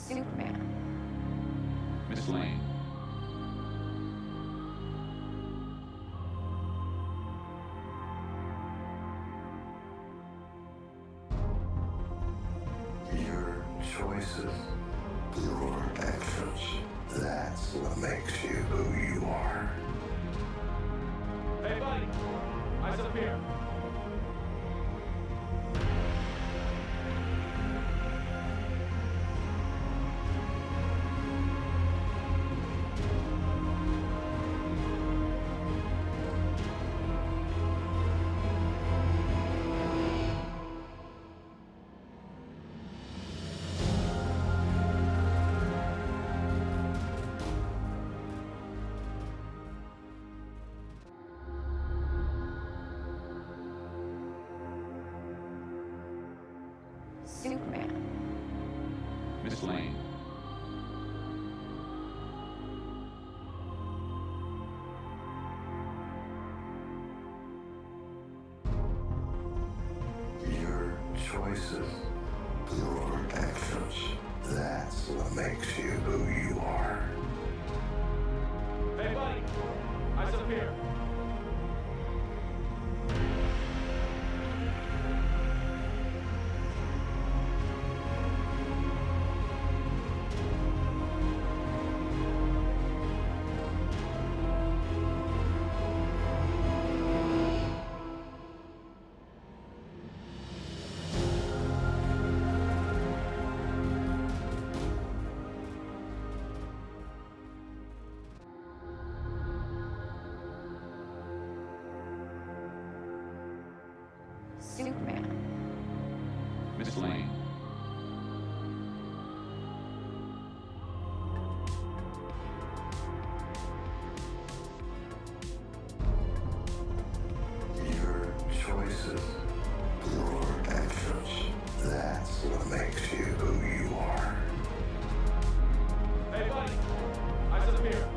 Superman. Miss Lane. Your choices, your actions, that's what makes you who you are. Hey, buddy. Eyes up here. Superman. Miss Lane. Your choices, your actions, that's what makes you who you are. Hey, buddy. Eyes up here. Superman. Miss Lane. Your choices, your actions, that's what makes you who you are. Hey, buddy. Eyes up here.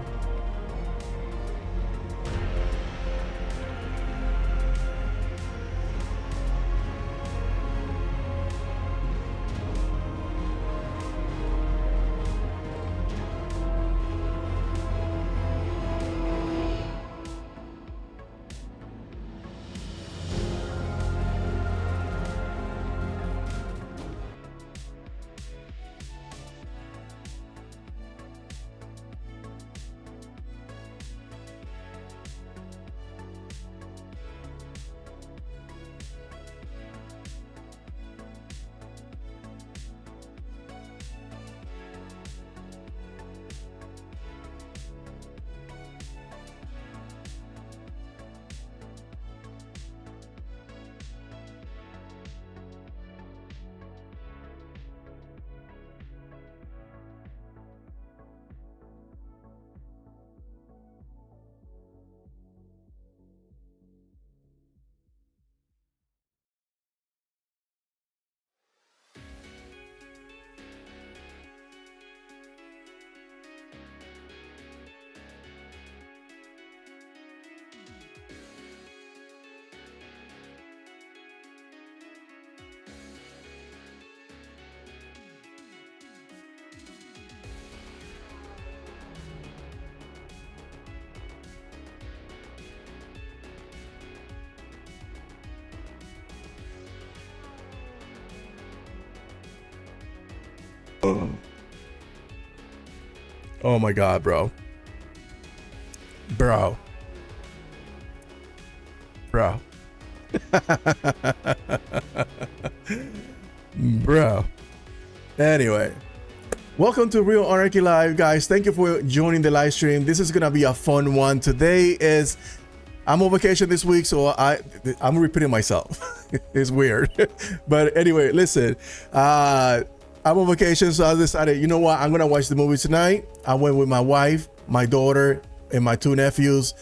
Oh my god, bro. Bro. Bro. Anyway. Welcome to Real Anarchy Live, guys. Thank you for joining the live stream. This is gonna be a fun one. Today is I'm on vacation this week, so I'm repeating myself. It's weird. But anyway, listen. I'm on vacation, so I decided, you know what? I'm gonna watch the movie tonight. I went with my wife, my daughter, and my two nephews.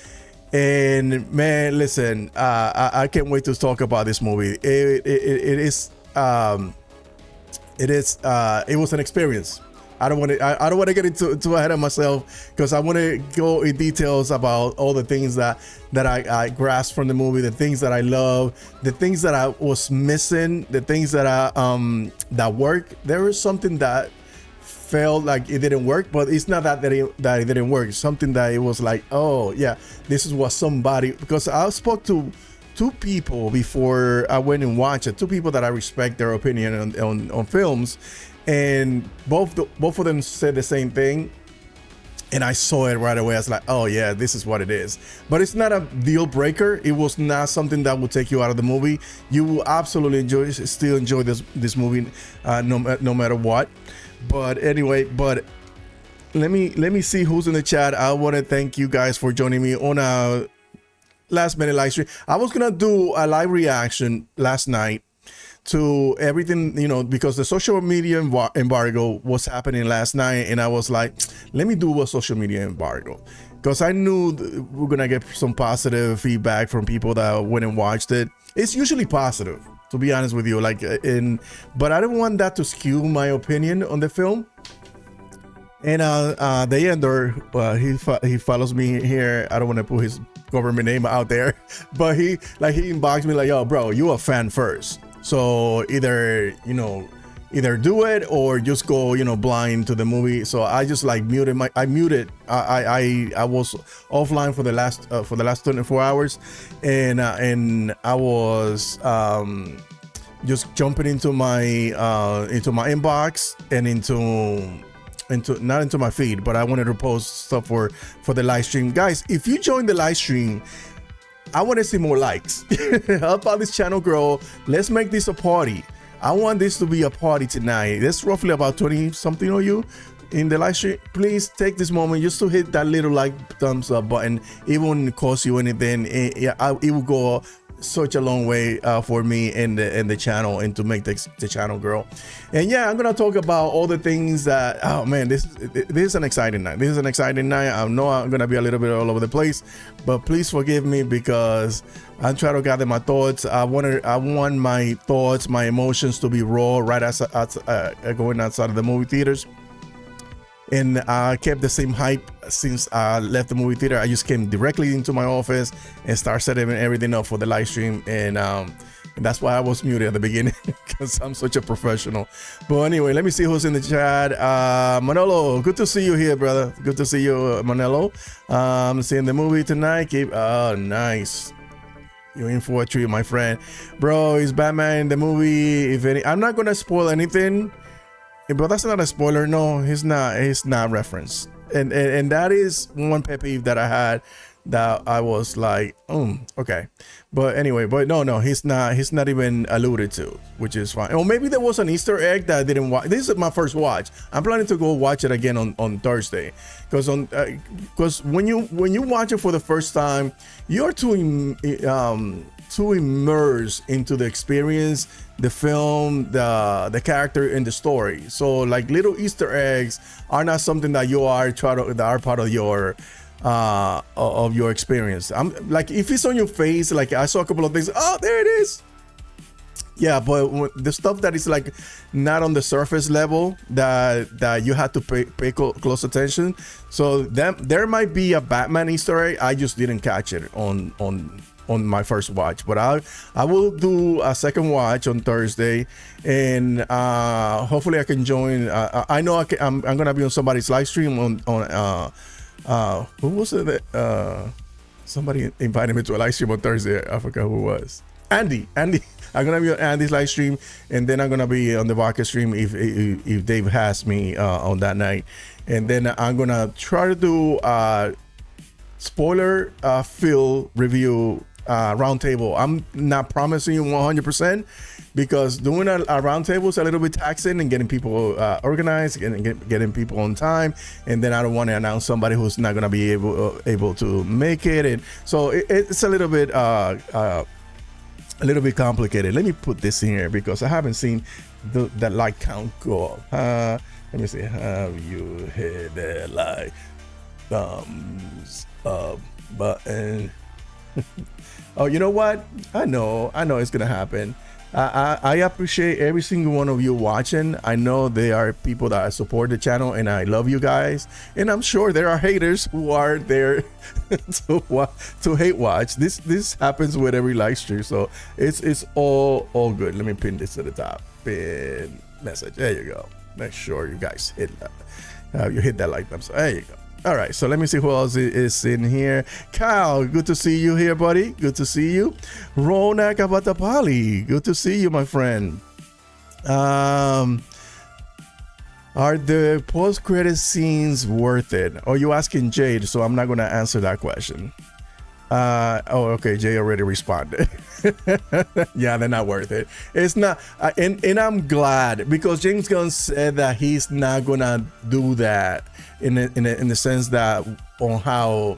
And man, listen, I can't wait to talk about this movie. It was an experience. I don't want to get too ahead of myself, because I want to go in details about all the things that I grasped from the movie, the things that I love, the things that I was missing, the things that that work. There is something that felt like it didn't work, but it's not that it didn't work. It's something that it was like, oh yeah, this is what somebody, because I spoke to two people before I went and watched it, two people that I respect their opinion on films, and both of them said the same thing. And I saw it right away. I was like, oh yeah, this is what it is. But it's not a deal breaker. It was not something that will take you out of the movie. You will absolutely still enjoy this movie, no matter what. But anyway, let me see who's in the chat. I want to thank you guys for joining me on a last minute live stream. I was gonna do a live reaction last night to everything, you know, because the social media embargo was happening last night, and I was like, let me do a social media embargo, because I knew we're gonna get some positive feedback from people that went and watched it. It's usually positive, to be honest with you, like, but I don't want that to skew my opinion on the film. And the ender, he follows me here. I don't want to put his government name out there, but he inboxed me like, yo bro, you a fan first, so either do it or just go, you know, blind to the movie. So I just like muted I was offline for the last 24 hours, and I was just jumping into my inbox and into not into my feed, but I wanted to post stuff for the live stream. Guys, if you join the live stream, I want to see more likes. Help out this channel grow. Let's make this a party. I want this to be a party tonight. There's roughly about 20 something of you in the live stream. Please take this moment just to hit that little like thumbs up button. It won't cost you anything. It will go such a long way for me and the channel, and to make the channel grow. And yeah, I'm gonna talk about all the things that, oh man, this is an exciting night. This is an exciting night. I know I'm gonna be a little bit all over the place, but please forgive me, because I'm trying to gather my thoughts. I want my thoughts, my emotions to be raw right as going outside of the movie theaters. And I kept the same hype since I left the movie theater. I just came directly into my office and started setting everything up for the live stream. And that's why I was muted at the beginning, because I'm such a professional. But anyway, let me see who's in the chat. Manolo, good to see you here, brother. Good to see you, Manolo. Seeing the movie tonight. Oh, nice. You're in for a treat, my friend. Bro, is Batman the movie? If any, I'm not gonna spoil anything. But that's not a spoiler. No, it's not referenced. And that is one pet peeve that I had, that I was like, okay. But anyway, no, he's not even alluded to, which is fine. Or maybe there was an Easter egg that I didn't watch. This is my first watch. I'm planning to go watch it again on Thursday, because when you watch it for the first time, you're too immersed into the experience, the film, the character, and the story. So like little Easter eggs are not something that that are part of your experience. I'm like, if it's on your face, like I saw a couple of things, oh, there it is. Yeah, but the stuff that is like not on the surface level, that you have to pay close attention. So there might be a Batman Easter egg. I just didn't catch it on my first watch, but I will do a second watch on Thursday, and hopefully I can join. I know I'm gonna be on somebody's live stream on who was it? Somebody invited me to a live stream on Thursday. I forgot who it was. Andy. I'm gonna be on Andy's live stream, and then I'm gonna be on the vodka stream if Dave has me on that night, and then I'm gonna try to do spoiler fill review roundtable. I'm not promising you 100%, because doing a roundtable is a little bit taxing, and getting people organized and getting people on time, and then I don't want to announce somebody who's not going to be able to make it, and so it's a little bit complicated. Let me put this in here, because I haven't seen the like count go up. Let me see. Have you hit the like thumbs up button? Oh, you know what? I know it's gonna happen. I appreciate every single one of you watching. I know there are people that support the channel, and I love you guys. And I'm sure there are haters who are there to hate watch. This happens with every live stream, so it's all good. Let me pin this to the top. Pin message. There you go. make sure you guys hit that. You hit that like button. So there you go. All right, so let me see who else is in here. Kyle, good to see you here, buddy. Good to see you. Ronak Abatapali, good to see you, my friend. Are the post-credit scenes worth it? Oh, you asking Jade, so I'm not gonna answer that question. Oh, okay, Jay already responded. Yeah, they're not worth it. It's not, and I'm glad, because James Gunn said that he's not gonna do that in the sense that on how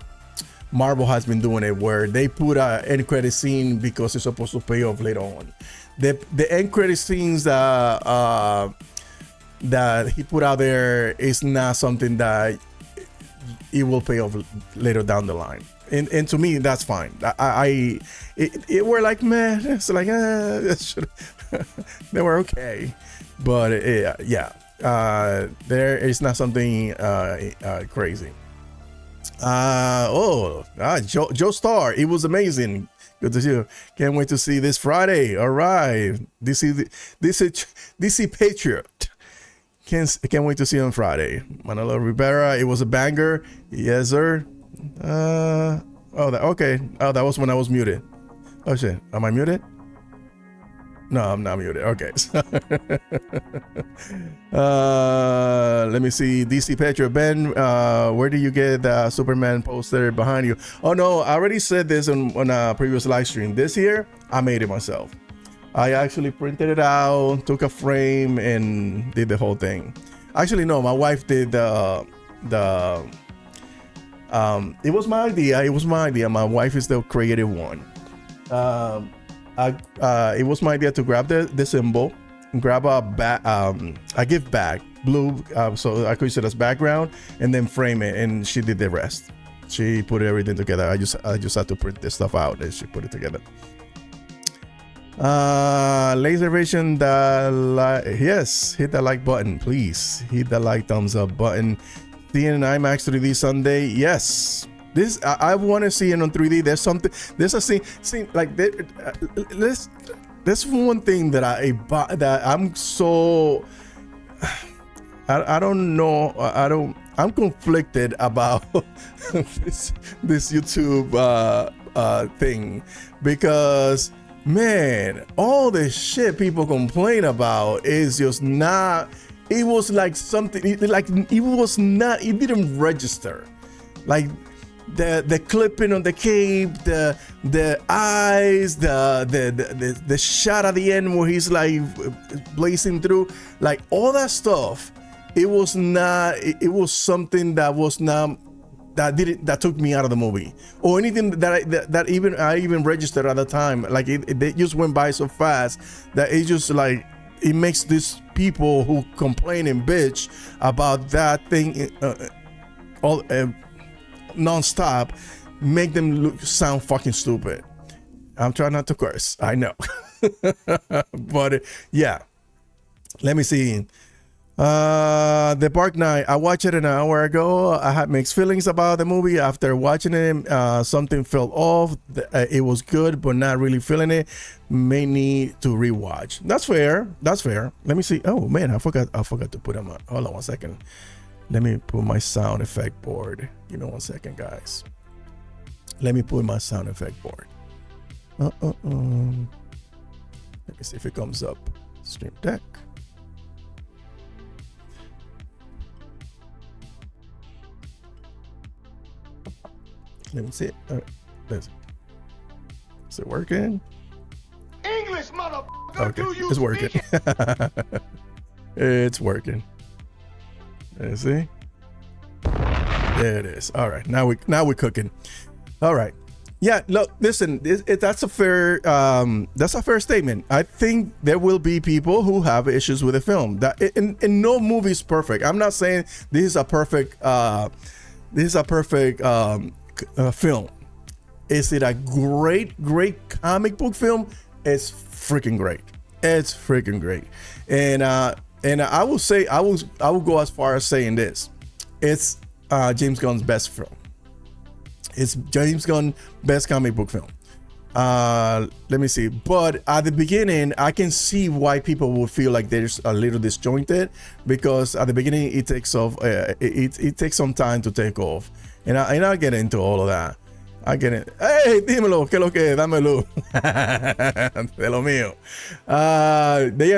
Marvel has been doing it, where they put a end credit scene because it's supposed to pay off later on. The end credit scenes that he put out there is not something that it will pay off later down the line. And to me, that's fine. It were like, man, it's like, they were okay, but yeah, there is not something crazy. Joe Star, it was amazing. Good to see you. Can't wait to see this Friday. All right, DC Patriot. Can't wait to see you on Friday. Manolo Rivera, it was a banger. Yes, sir. Okay. Oh, that was when I was muted. Oh shit, am I muted? No, I'm not muted. Okay. Let me see. DC Petro Ben, where do you get the Superman poster behind you? Oh no, I already said this on a previous live stream. This year I made it myself. I actually printed it out, took a frame, and did the whole thing. Actually, no, my wife did it was my idea. My wife is the creative one. It was my idea to grab the symbol, grab a gift bag, blue, so I could use it as background, and then frame it. And she did the rest. She put everything together. I just had to print this stuff out, and she put it together. Laser Vision, yes, hit that like button, please. Hit that like thumbs up button. Seeing IMAX 3D Sunday, yes. This I want to see it on 3D. There's something. There's a scene like this. There's one thing that I'm so. I don't know. I'm conflicted about this YouTube thing, because man, all the shit people complain about is just not. It was like something like it was not. It didn't register, like the clipping on the cape, the eyes, the shot at the end where he's like blazing through, like all that stuff. It was not. It was something that was not. That took me out of the movie, or anything that I even registered at the time. Like it just went by so fast that it just like. It makes these people who complain and bitch about that thing all non-stop, make them sound fucking stupid. I'm trying not to curse, I know. But yeah, let me see. The Dark Knight, I watched it an hour ago. I had mixed feelings about the movie. After watching it, something fell off. It was good, but not really feeling it. May need to rewatch. That's fair. Let me see. Oh man, I forgot to put them on. Hold on 1 second. Let me put my sound effect board. Give me 1 second, guys. Let me put my sound effect board. Let me see if it comes up. Stream Deck. Let me see it. All right. Is it working? English, motherfucker. Okay, it's working. It's working. Let's see. There it is. All right, now we're cooking. All right. Yeah. Look, listen. That's a fair statement. I think there will be people who have issues with the film. That and no movie is perfect. I'm not saying this is a perfect. Film. Is it a great comic book film? It's freaking great. And I will say I will go as far as saying this. It's James Gunn's best film. It's James Gunn's best comic book film. Let me see. But at the beginning, I can see why people would feel like there's a little disjointed, because at the beginning it takes off. It takes some time to take off, and I get into all of that. I get it. Hey, dímelo, que lo que, dámelo. De lo mío. The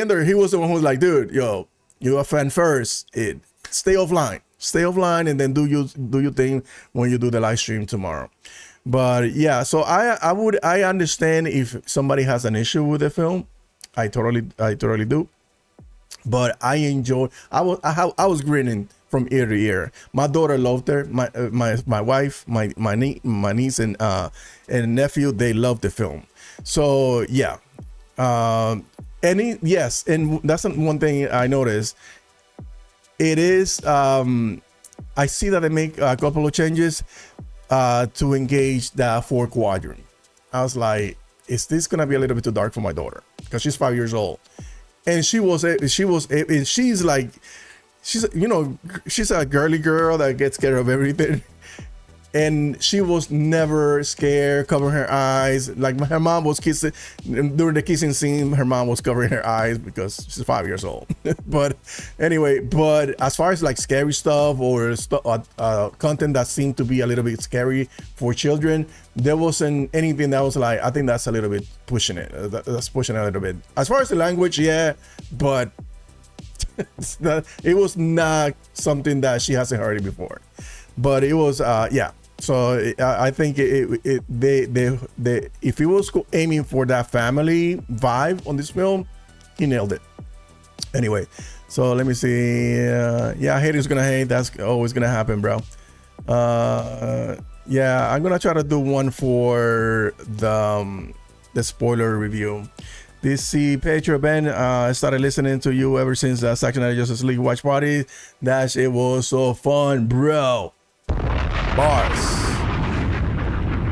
ender, he was the one who was like, dude, yo, you're a fan first. Stay offline, and then do your thing when you do the live stream tomorrow. But yeah, so I understand if somebody has an issue with the film. I totally do. But I enjoyed. I was grinning from ear to ear. My daughter loved her. My wife, my niece and nephew, they loved the film. So yeah, and that's one thing I noticed. It is. I see that they make a couple of changes to engage the 4 quadrant. I was like, is this gonna be a little bit too dark for my daughter? Because she's 5 years old, and she's a girly girl that gets scared of everything. And she was never scared, covering her eyes. Like her mom was kissing during the kissing scene. Her mom was covering her eyes because she's 5 years old. But anyway, as far as like scary stuff or content that seemed to be a little bit scary for children, there wasn't anything that was like, I think that's a little bit pushing it. That's pushing it a little bit. As far as the language, yeah, but it was not something that she hasn't heard before. But it was, yeah. So I think they if he was aiming for that family vibe on this film, he nailed it. Anyway, so let me see. Yeah, haters gonna hate. That's always gonna happen, bro. Yeah, I'm gonna try to do one for the spoiler review. DC Patreon Ben, I started listening to you ever since Saturday Night Justice League watch party. That shit was so fun, bro. Bars.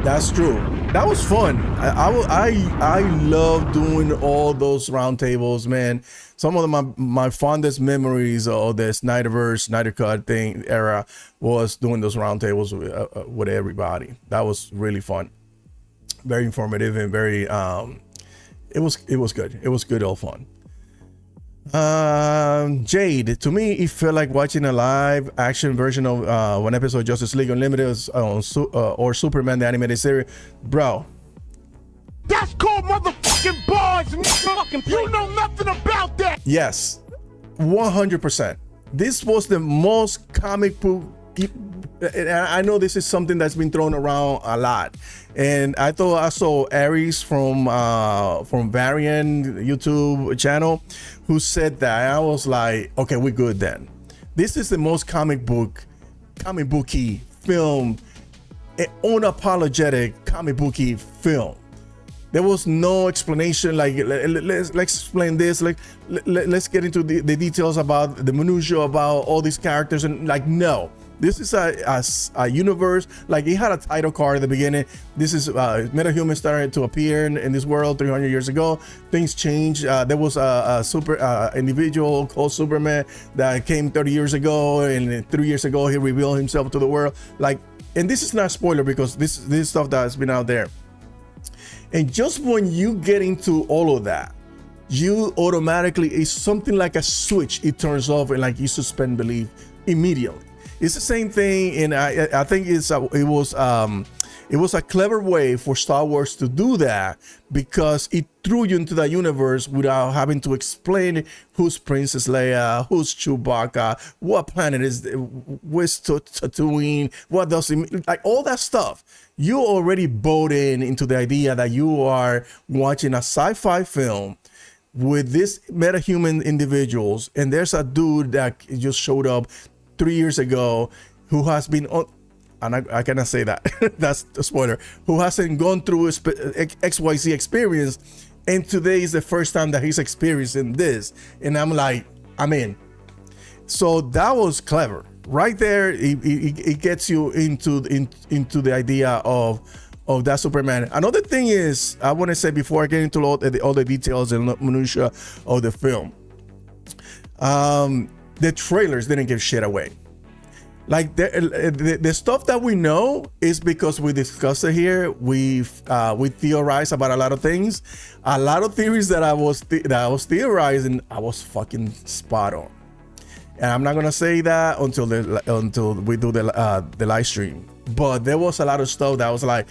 That's true. That was fun. I love doing all those roundtables, man. Some of my fondest memories of the Snyder Cut thing era was doing those roundtables with everybody. That was really fun. Very informative and very it was good. It was good, all fun. Jade, to me it felt like watching a live action version of one episode of Justice League Unlimited or Superman the animated series. Bro, That's called motherfucking bars, nigga. You know nothing about that. yes, 100%. This was the most comic book. And I know this is something that's been thrown around a lot, and I thought I saw Aries from Varian YouTube channel who said that. I was like, okay, we're good then. This is the most comic booky film, an unapologetic comic booky film. There was no explanation like let's explain this, like let's get into the details about the minutia about all these characters, and like, no. This is a universe. Like, it had a title card at the beginning. This is metahumans started to appear in this world 300 years ago. Things changed. There was a super individual called Superman that came 30 years ago, and 3 years ago he revealed himself to the world. Like, and this is not a spoiler because this is stuff that's been out there. And just when you get into all of that, you automatically, it's something like a switch. It turns off and like you suspend belief immediately. It's the same thing, and I think it was a clever way for Star Wars to do that, because it threw you into that universe without having to explain who's Princess Leia, who's Chewbacca, what planet is, where's Tatooine, what does it mean, like all that stuff. You already bought into the idea that you are watching a sci-fi film with these metahuman individuals, and there's a dude that just showed up 3 years ago who has been on, and I cannot say that that's a spoiler, who hasn't gone through XYZ experience, and today is the first time that he's experiencing this, and I'm like, I'm in. So that was clever right there. It gets you into the idea of that Superman. Another thing is, I want to say before I get into all the details and minutia of the film, the trailers didn't give shit away. Like the stuff that we know is because we discussed it here. We theorize about a lot of things. A lot of theories that I was theorizing, I was fucking spot on. And I'm not gonna say that until we do the live stream. But there was a lot of stuff that was like,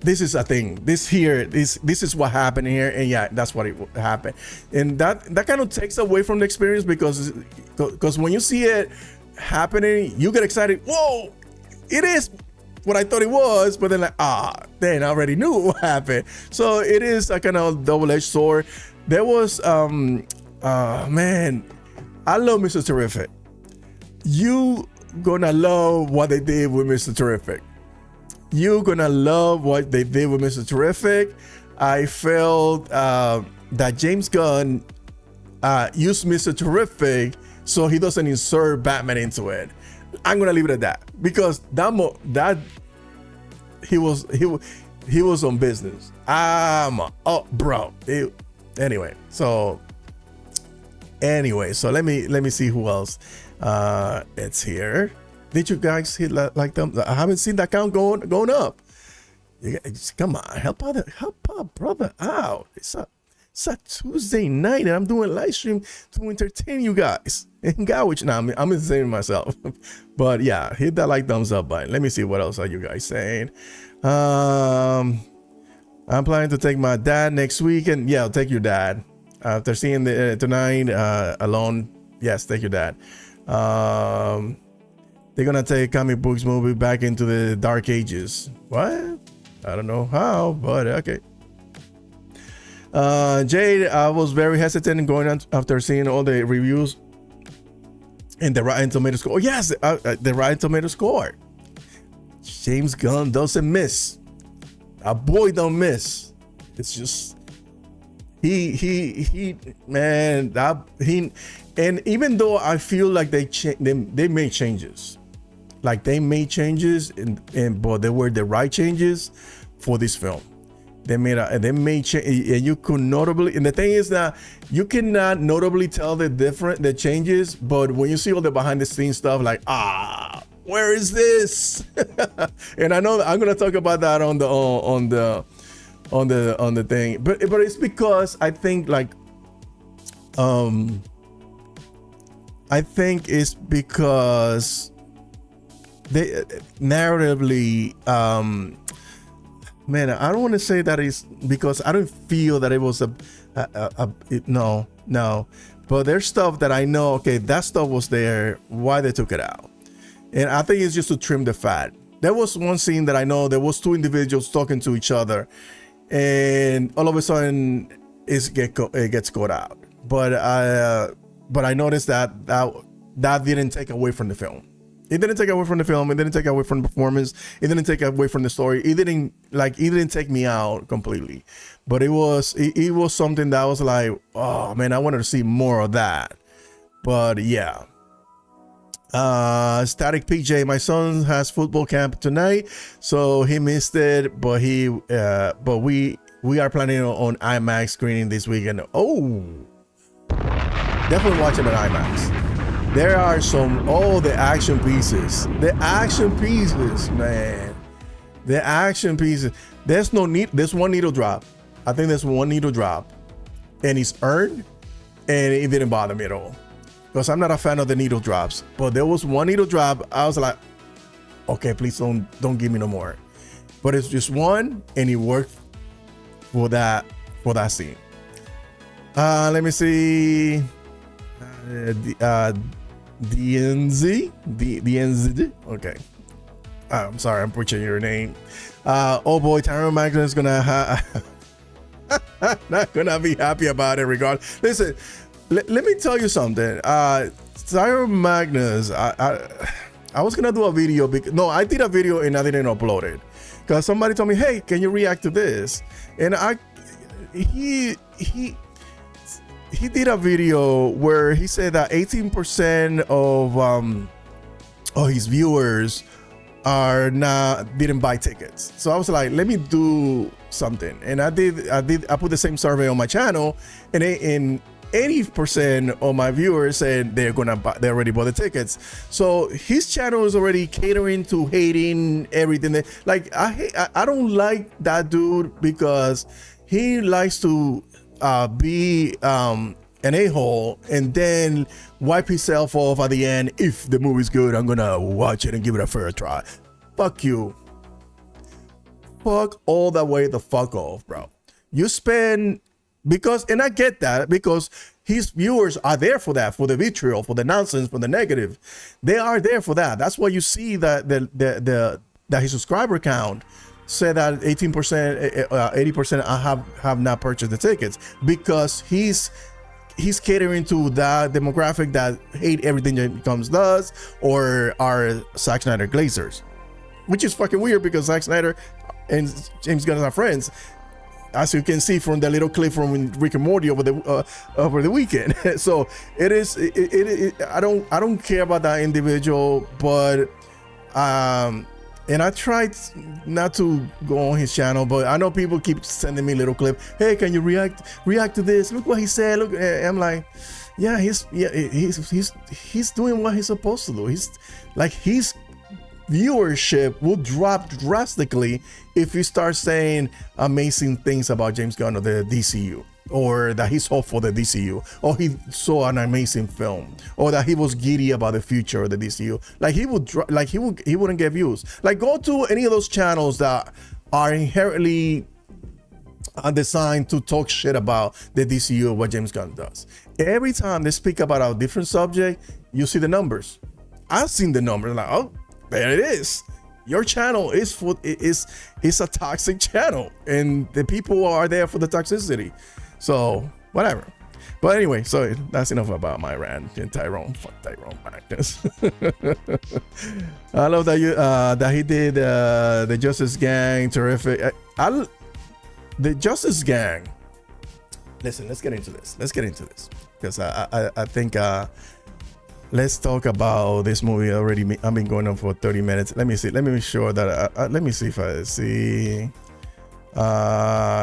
this is a thing. This is what happened here, and yeah, that's what it happened. And that kind of takes away from the experience because when you see it happening, you get excited. Whoa, it is what I thought it was, but then like, then I already knew what happened. So it is a kind of double-edged sword. There was man, I love Mr. Terrific. You gonna love what they did with Mr. Terrific. You gonna love what they did with Mr. Terrific. I felt that James Gunn used Mr. Terrific so he doesn't insert Batman into it. I'm gonna leave it at that because that he was on business. Bro. Anyway, so let me see who else it's here. Did you guys hit like them? I haven't seen that count going up. You guys, come on, help out brother out. It's a Tuesday night and I'm doing a live stream to entertain you guys. And which now I'm entertaining myself. But yeah, hit that like thumbs up button. Let me see what else are you guys saying. I'm planning to take my dad next week, and yeah, I'll take your dad. After seeing the tonight alone, yes, take your dad. They're gonna take comic books movie back into the dark ages. What? I don't know how, but okay. Jade, I was very hesitant in going on after seeing all the reviews and the Rotten Tomato score. Oh yes, the Rotten Tomato score. James Gunn doesn't miss. A boy don't miss. It's just he man, and even though I feel like they made changes. Like they made changes but they were the right changes for this film. They made change, and you could notably, and the thing is that you cannot notably tell the changes, but when you see all the behind the scenes stuff, like where is this? And I know that I'm gonna talk about that on the thing, but it's because I think it's because they narratively man, I don't want to say that is because I don't feel that it was no, but there's stuff that I know, okay, that stuff was there, why they took it out. And I think it's just to trim the fat. There was one scene that I know there was two individuals talking to each other, and all of a sudden it gets cut out. But I noticed that didn't take away from the film. It didn't take away from the film. It didn't take away from the performance. It didn't take away from the story. It didn't take me out completely. But it was something that was like, oh man, I wanted to see more of that. But yeah. Static PJ, my son has football camp tonight, so he missed it. But we are planning on IMAX screening this weekend. Oh, definitely watching it IMAX. There are the action pieces. The action pieces, man. The action pieces. There's one needle drop. I think there's one needle drop. And it's earned. And it didn't bother me at all. Because I'm not a fan of the needle drops. But there was one needle drop. I was like, okay, please don't give me no more. But it's just one. And it worked for that scene. Let me see. DNZ. Okay. I'm sorry, I'm butchering your name. Oh boy, Tyron Magna is gonna not gonna be happy about it. Listen, let me tell you something. Tyron Magnus, I was gonna do a video I did a video and I didn't upload it because somebody told me, hey, can you react to this? And he did a video where he said that 18% of his viewers didn't buy tickets. So I was like, let me do something, and I put the same survey on my channel, and 80% of my viewers said they already bought the tickets. So his channel is already catering to hating everything. Like I don't like that dude because he likes to be an a-hole and then wipe himself off at the end. If the movie's good, I'm gonna watch it and give it a fair try. Fuck you. Fuck all the way the fuck off, bro. You spend and I get that because his viewers are there for that, for the vitriol, for the nonsense, for the negative. They are there for that. That's why you see that that his subscriber count said that 18%, 80% have not purchased the tickets because he's catering to that demographic that hate everything James Gunn does or are Zack Snyder glazers, which is fucking weird because Zack Snyder and James Gunn are friends, as you can see from the little clip from Rick and Morty over the weekend. So it is. I don't care about that individual, but and I tried not to go on his channel, but I know people keep sending me little clip. Hey, can you react to this? Look what he said. Look, I'm like, yeah, he's doing what he's supposed to do. His viewership will drop drastically if you start saying amazing things about James Gunn or the DCU, or that he's hopeful for the DCU, or he saw an amazing film, or that he was giddy about the future of the DCU. Like he wouldn't get views. Like go to any of those channels that are inherently designed to talk shit about the DCU or what James Gunn does. Every time they speak about a different subject, you see the numbers. I've seen the numbers, like, oh, there it is. Your channel is a toxic channel, and the people are there for the toxicity. So whatever. But anyway, so that's enough about my rant. And Tyrone, fuck Tyrone. I love that he did the Justice Gang. Terrific. The Justice Gang. Listen, let's get into this because I think let's talk about this movie already. I've been going on for 30 minutes. Let me see. Let me make sure that let me see if I see.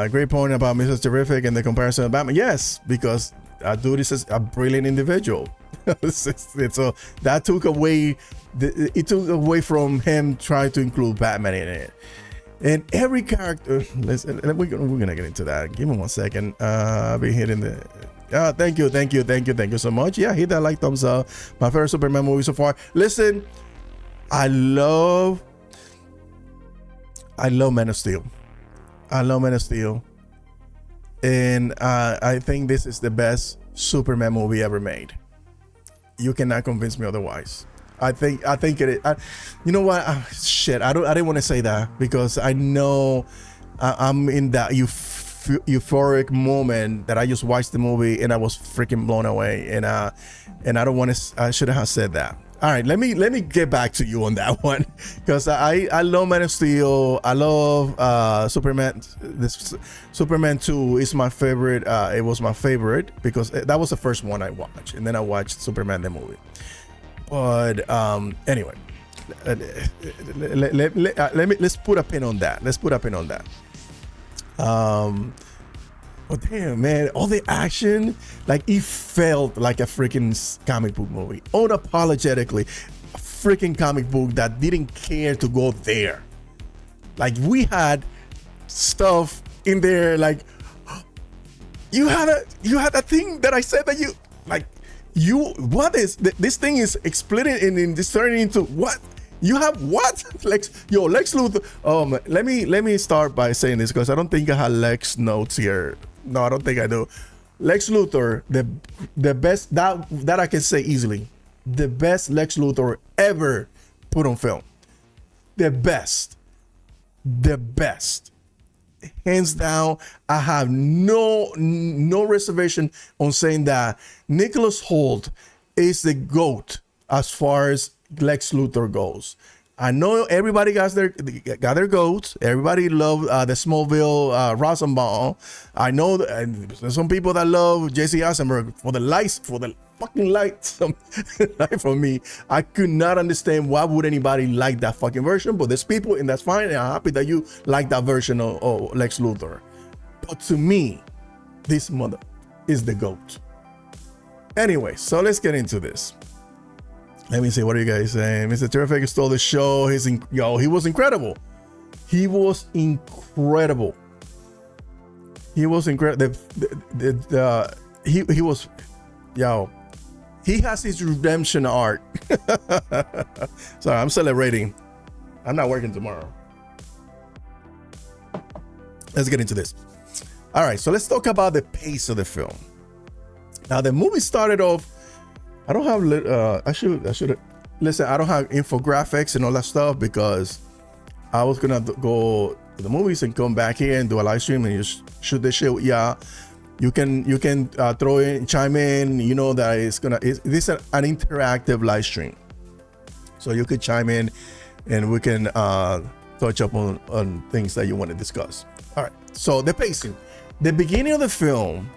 Great point about Mr. Terrific and the comparison of Batman. Yes, because dude is a brilliant individual. So that took away from him trying to include Batman in it. And every character, we're gonna get into that. Give me 1 second. I'll be hitting the. Thank you so much. Yeah, hit that like, thumbs up. My favorite Superman movie so far. Listen, I love Man of Steel. And I think this is the best Superman movie ever made. You cannot convince me otherwise. I think it is. You know what? Shit, I didn't want to say that because I know I'm in that euphoric moment that I just watched the movie and I was freaking blown away. And I don't want to. I shouldn't have said that. All right, let me get back to you on that one because I love Man of Steel. I love Superman. This Superman 2 is my favorite. It was my favorite because that was the first one I watched, and then I watched Superman the movie. But anyway, let's put a pin on that. But damn, man, all the action, like it felt like a freaking comic book movie. Unapologetically, a freaking comic book that didn't care to go there. Like we had stuff in there, like you had that thing that I said that you like. What is this thing is splitting and this turning into what? You have what? Lex Luthor. Let me start by saying this because I don't think I have Lex notes here. No, I don't think I do. Lex Luthor, the best that I can say easily, the best Lex Luthor ever put on film. The best. Hands down, I have no reservation on saying that Nicholas Hoult is the GOAT as far as Lex Luthor goes. I know everybody got their goats. Everybody loved the Smallville Rosenbaum. I know there's some people that love Jesse Eisenberg for the fucking lights from me. I could not understand why would anybody like that fucking version, but there's people and that's fine. And I'm happy that you like that version of Lex Luthor. But to me, this mother is the GOAT. Anyway, so let's get into this. Let me see, what are you guys saying? Mr. Terrific stole the show. He was incredible. He was incredible. He was incredible. He was, he has his redemption arc. Sorry, I'm celebrating. I'm not working tomorrow. Let's get into this. All right, so let's talk about the pace of the film. Now, the movie started off. I don't have. I should listen. I don't have infographics and all that stuff because I was gonna go to the movies and come back here and do a live stream and just shoot the shit. Yeah, you can throw in, chime in. You know that this is an interactive live stream, so you could chime in, and we can touch up on things that you want to discuss. All right. So the pacing, the beginning of the film.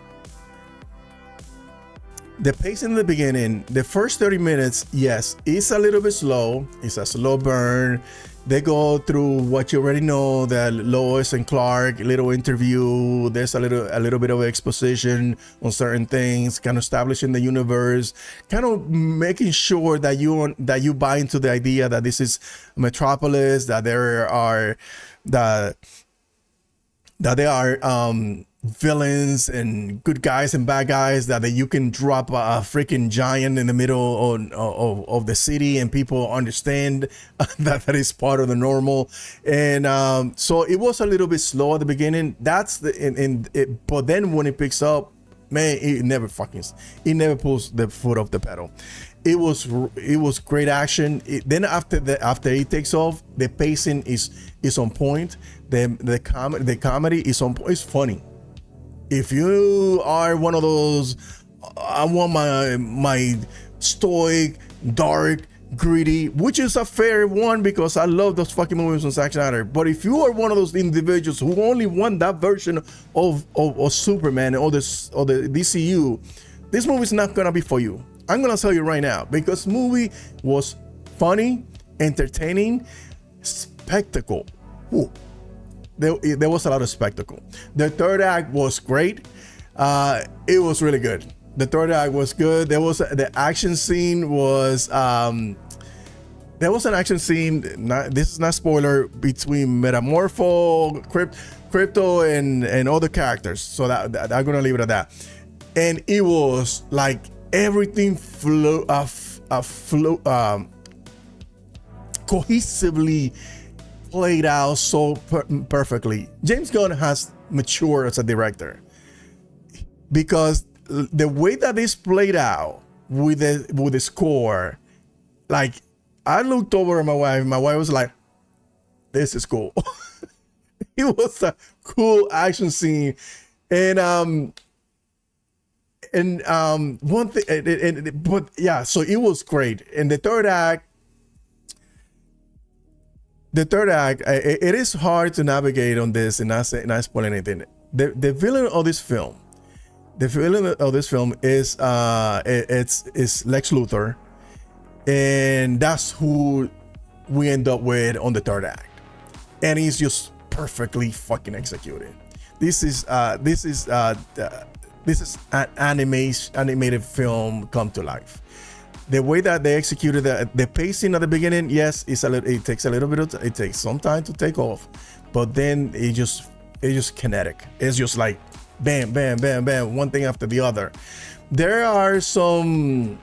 The pacing in the beginning, the first 30 minutes, yes, it's a little bit slow. It's a slow burn. They go through what you already know, that Lois and Clark, little interview. There's a little bit of exposition on certain things, kind of establishing the universe, kind of making sure that you buy into the idea that this is Metropolis, that there are villains and good guys and bad guys, that you can drop a freaking giant in the middle of the city and people understand that is part of the normal. And so it was a little bit slow at the beginning. That's but then when it picks up, man, it never pulls the foot off the pedal. It was great action. Then after it takes off, the pacing is on point. The comedy is on point. It's funny. If you are one of those, I want my stoic, dark, gritty, which is a fair one because I love those fucking movies on Zack Snyder. But if you are one of those individuals who only want that version of Superman or the DCU, this movie is not gonna be for you. I'm gonna tell you right now, because movie was funny, entertaining, spectacle. Ooh. There was a lot of spectacle. The third act was great. It was really good. The third act was good. The action scene was there was an action scene. This is not spoiler, between Metamorpho, Crypto, and other characters. So that I'm gonna leave it at that. And it was like everything cohesively played out so perfectly. James Gunn has matured as a director, because the way that this played out with the score, like, I looked over at my wife. My wife was like, "This is cool." It was a cool action scene, and one thing, but yeah, so it was great. And the third act, it is hard to navigate on this and not spoil anything. The villain of this film, is it's Lex Luthor, and that's who we end up with on the third act, and he's just perfectly fucking executed. This is an animated film come to life. The way that they executed the pacing at the beginning, yes, it takes a little bit it takes some time to take off, but then it's just kinetic. It's just like bam, bam, bam, bam, one thing after the other. There are some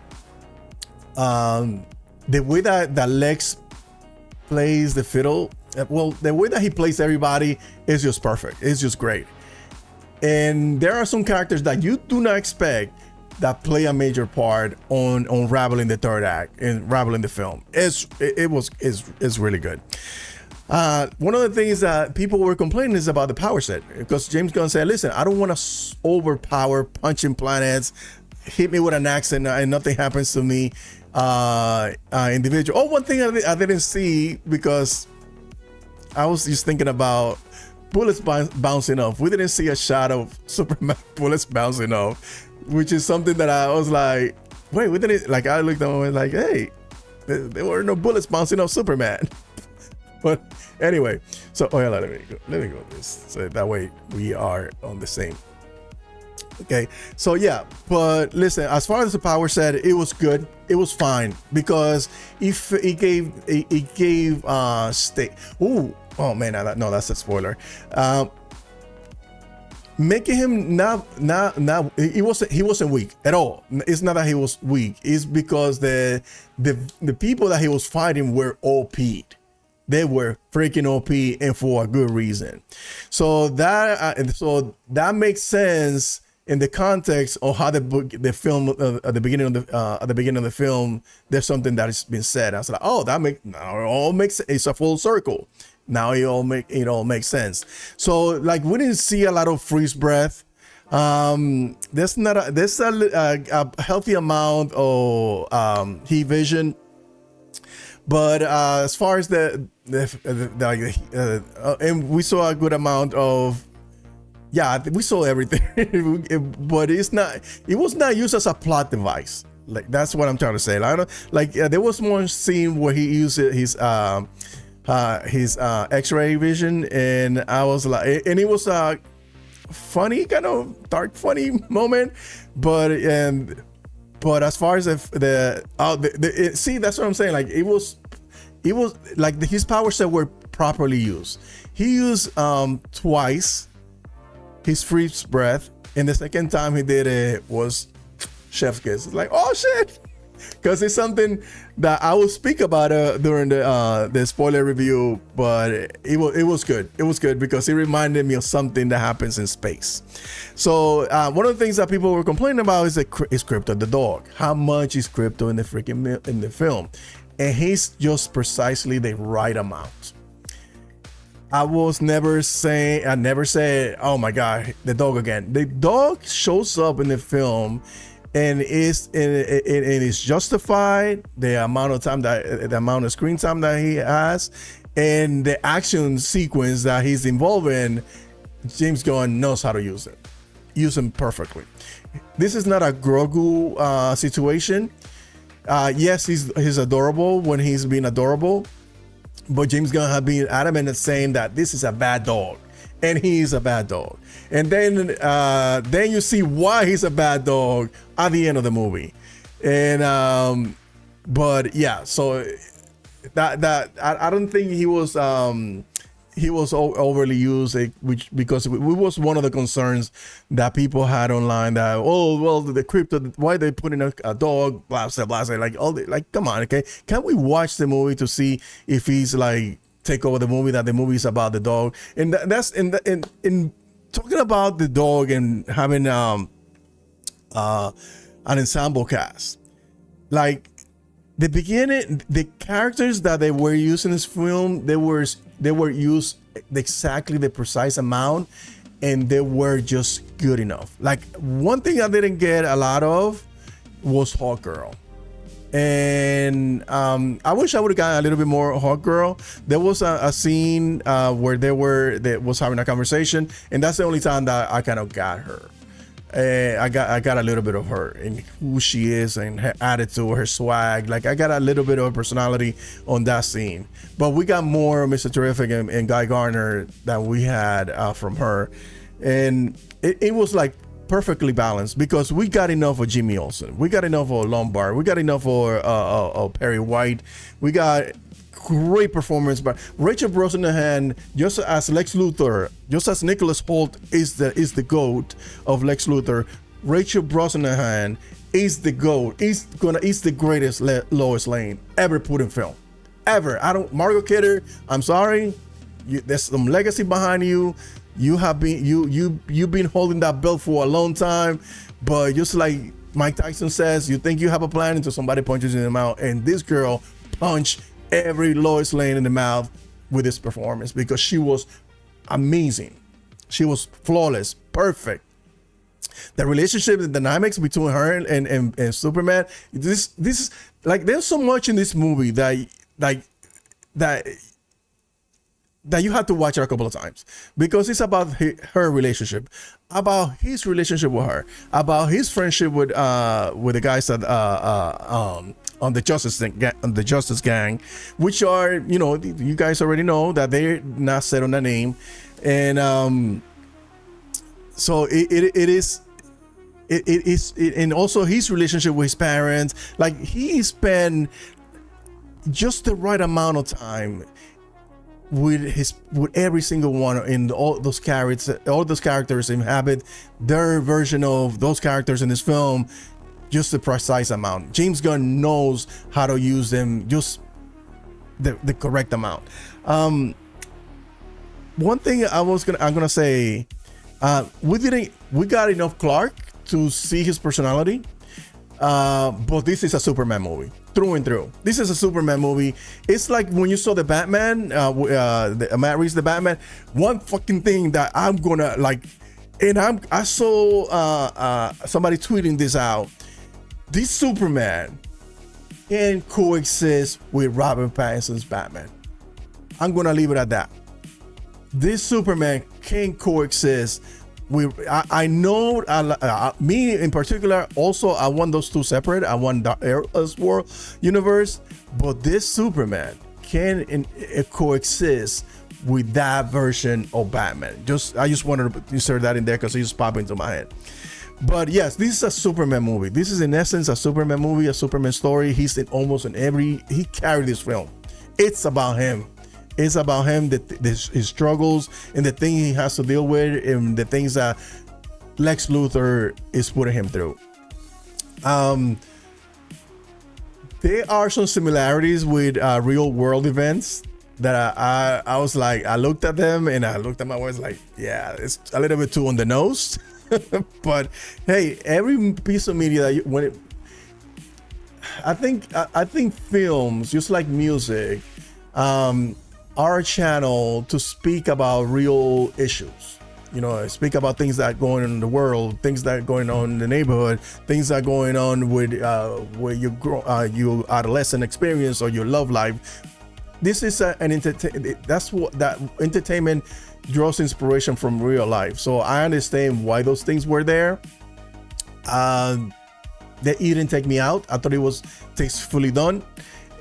the way that Lex plays the fiddle, well, the way that he plays everybody is just perfect. It's just great. And there are some characters that you do not expect that play a major part on unraveling the third act and unraveling the film. It's really good. One of the things that people were complaining is about the power set, because James Gunn said, "Listen, I don't want to overpower punching planets, hit me with an axe and nothing happens to me." Individual. Oh, one thing I didn't see, because I was just thinking about bullets bouncing off. We didn't see a shot of Superman bullets bouncing off, which is something that I was like, wait, we didn't, like, I looked on and like, hey, there were no bullets bouncing off Superman. But anyway, so, oh yeah, let me go with this, so that way we are on the same Okay, so yeah, but listen, as far as the power set, it was good. It was fine because if it gave state. Ooh, oh man, no, that's a spoiler. Making him not he wasn't weak at all. It's not that he was weak. It's because the people that he was fighting were OP'd. They were freaking OP, and for a good reason. So that makes sense in the context of how the film at the beginning of the film, there's something that has been said. I was like, oh, now it all makes, it's a full circle. Now it all makes sense. So like we didn't see a lot of freeze breath. There's a healthy amount of heat vision. But as far as and we saw a good amount of, we saw everything, but it was not used as a plot device. Like that's what I'm trying to say. There was one scene where he used his X-ray vision, and I was like, and it was a funny, kind of dark, funny moment, but as far as see, that's what I'm saying. Like it was like his power set were properly used. He used twice his freeze breath, and the second time he did it was chef's kiss. It's like, oh shit, because it's something that I will speak about during the spoiler review, but it was good. It was good because it reminded me of something that happens in space. So one of the things that people were complaining about is Crypto the dog. How much is Crypto in the film? And he's just precisely the right amount. I never said, oh my God, the dog again. The dog shows up in the film and is justified, the amount of screen time that he has, and the action sequence that he's involved in. James Gunn knows how to use him perfectly. This is not a Grogu situation. Yes, he's adorable when he's being adorable, but James Gunn has been adamant in saying that this is a bad dog, and he's a bad dog. And then you see why he's a bad dog at the end of the movie. And but yeah, so that I don't think he was overly used, because it was one of the concerns that people had online, that, oh well, the Crypto, why they put in a dog, blah blah blah, like come on, okay, can we watch the movie to see if he's like take over the movie, that the movie is about the dog? And that's in talking about the dog and having an ensemble cast, like the beginning, the characters that they were using in this film, they were used exactly the precise amount, and they were just good enough. Like one thing I didn't get a lot of was Hawk Girl. And I wish I would have gotten a little bit more Hawk Girl. There was a scene where they was having a conversation, and that's the only time that I kind of got her. I got a little bit of her and who she is and her attitude, her swag. Like I got a little bit of her personality on that scene. But we got more Mr. Terrific and Guy Gardner than we had from her, and it was like perfectly balanced, because we got enough of Jimmy Olsen, we got enough of Lombard, we got enough of Perry White, we got great performance by Rachel Brosnahan, just as Lex Luthor, just as Nicholas Hoult is the GOAT of Lex Luthor. Rachel Brosnahan is the GOAT. Is the greatest Lois Lane ever put in film, ever. Margot Kidder, I'm sorry, there's some legacy behind you. You have been you've been holding that belt for a long time, but just like Mike Tyson says, you think you have a plan until somebody punches you in the mouth, and this girl punched every Lois Lane in the mouth with this performance, because she was amazing. She was flawless, perfect. The relationship, the dynamics between her and Superman, this is like, there's so much in this movie that you have to watch it a couple of times, because it's about her relationship, about his relationship with her, about his friendship with the guys that on the Justice Gang, which are, you guys already know that they're not set on the name, and so it is and also his relationship with his parents. Like he spent just the right amount of time with every single one in all those characters inhabit their version of those characters in this film, just the precise amount. James Gunn knows how to use them just the correct amount. One thing I'm gonna say, we got enough Clark to see his personality, but this is a Superman movie through and through. This is a Superman movie. It's like when you saw the Batman, Matt Reeves, the Batman. One fucking thing that I'm gonna like, and I saw somebody tweeting this out. This Superman can coexist with Robert Pattinson's Batman. I'm gonna leave it at that. This Superman can coexist with. I know. Me in particular, also I want those two separate. I want the Elseworld universe, but this Superman can coexist with that version of Batman. I just wanted to insert that in there because it just popped into my head. But yes, this is a Superman movie. This is in essence a Superman movie, a Superman story. He's in almost in every. He carried this film. It's about him. It's about him, his struggles and the thing he has to deal with, and the things that Lex Luthor is putting him through. There are some similarities with real world events that I was like, I looked at them and I looked at my wife like, yeah, it's a little bit too on the nose. But hey, every piece of media that I think films, just like music, are a channel to speak about real issues. You know, speak about things that are going on in the world, things that are going on in the neighborhood, things that are going on with your adolescent experience or your love life. This is that's what that entertainment draws inspiration from real life. So I understand why those things were there. They didn't take me out. I thought it was tastefully done.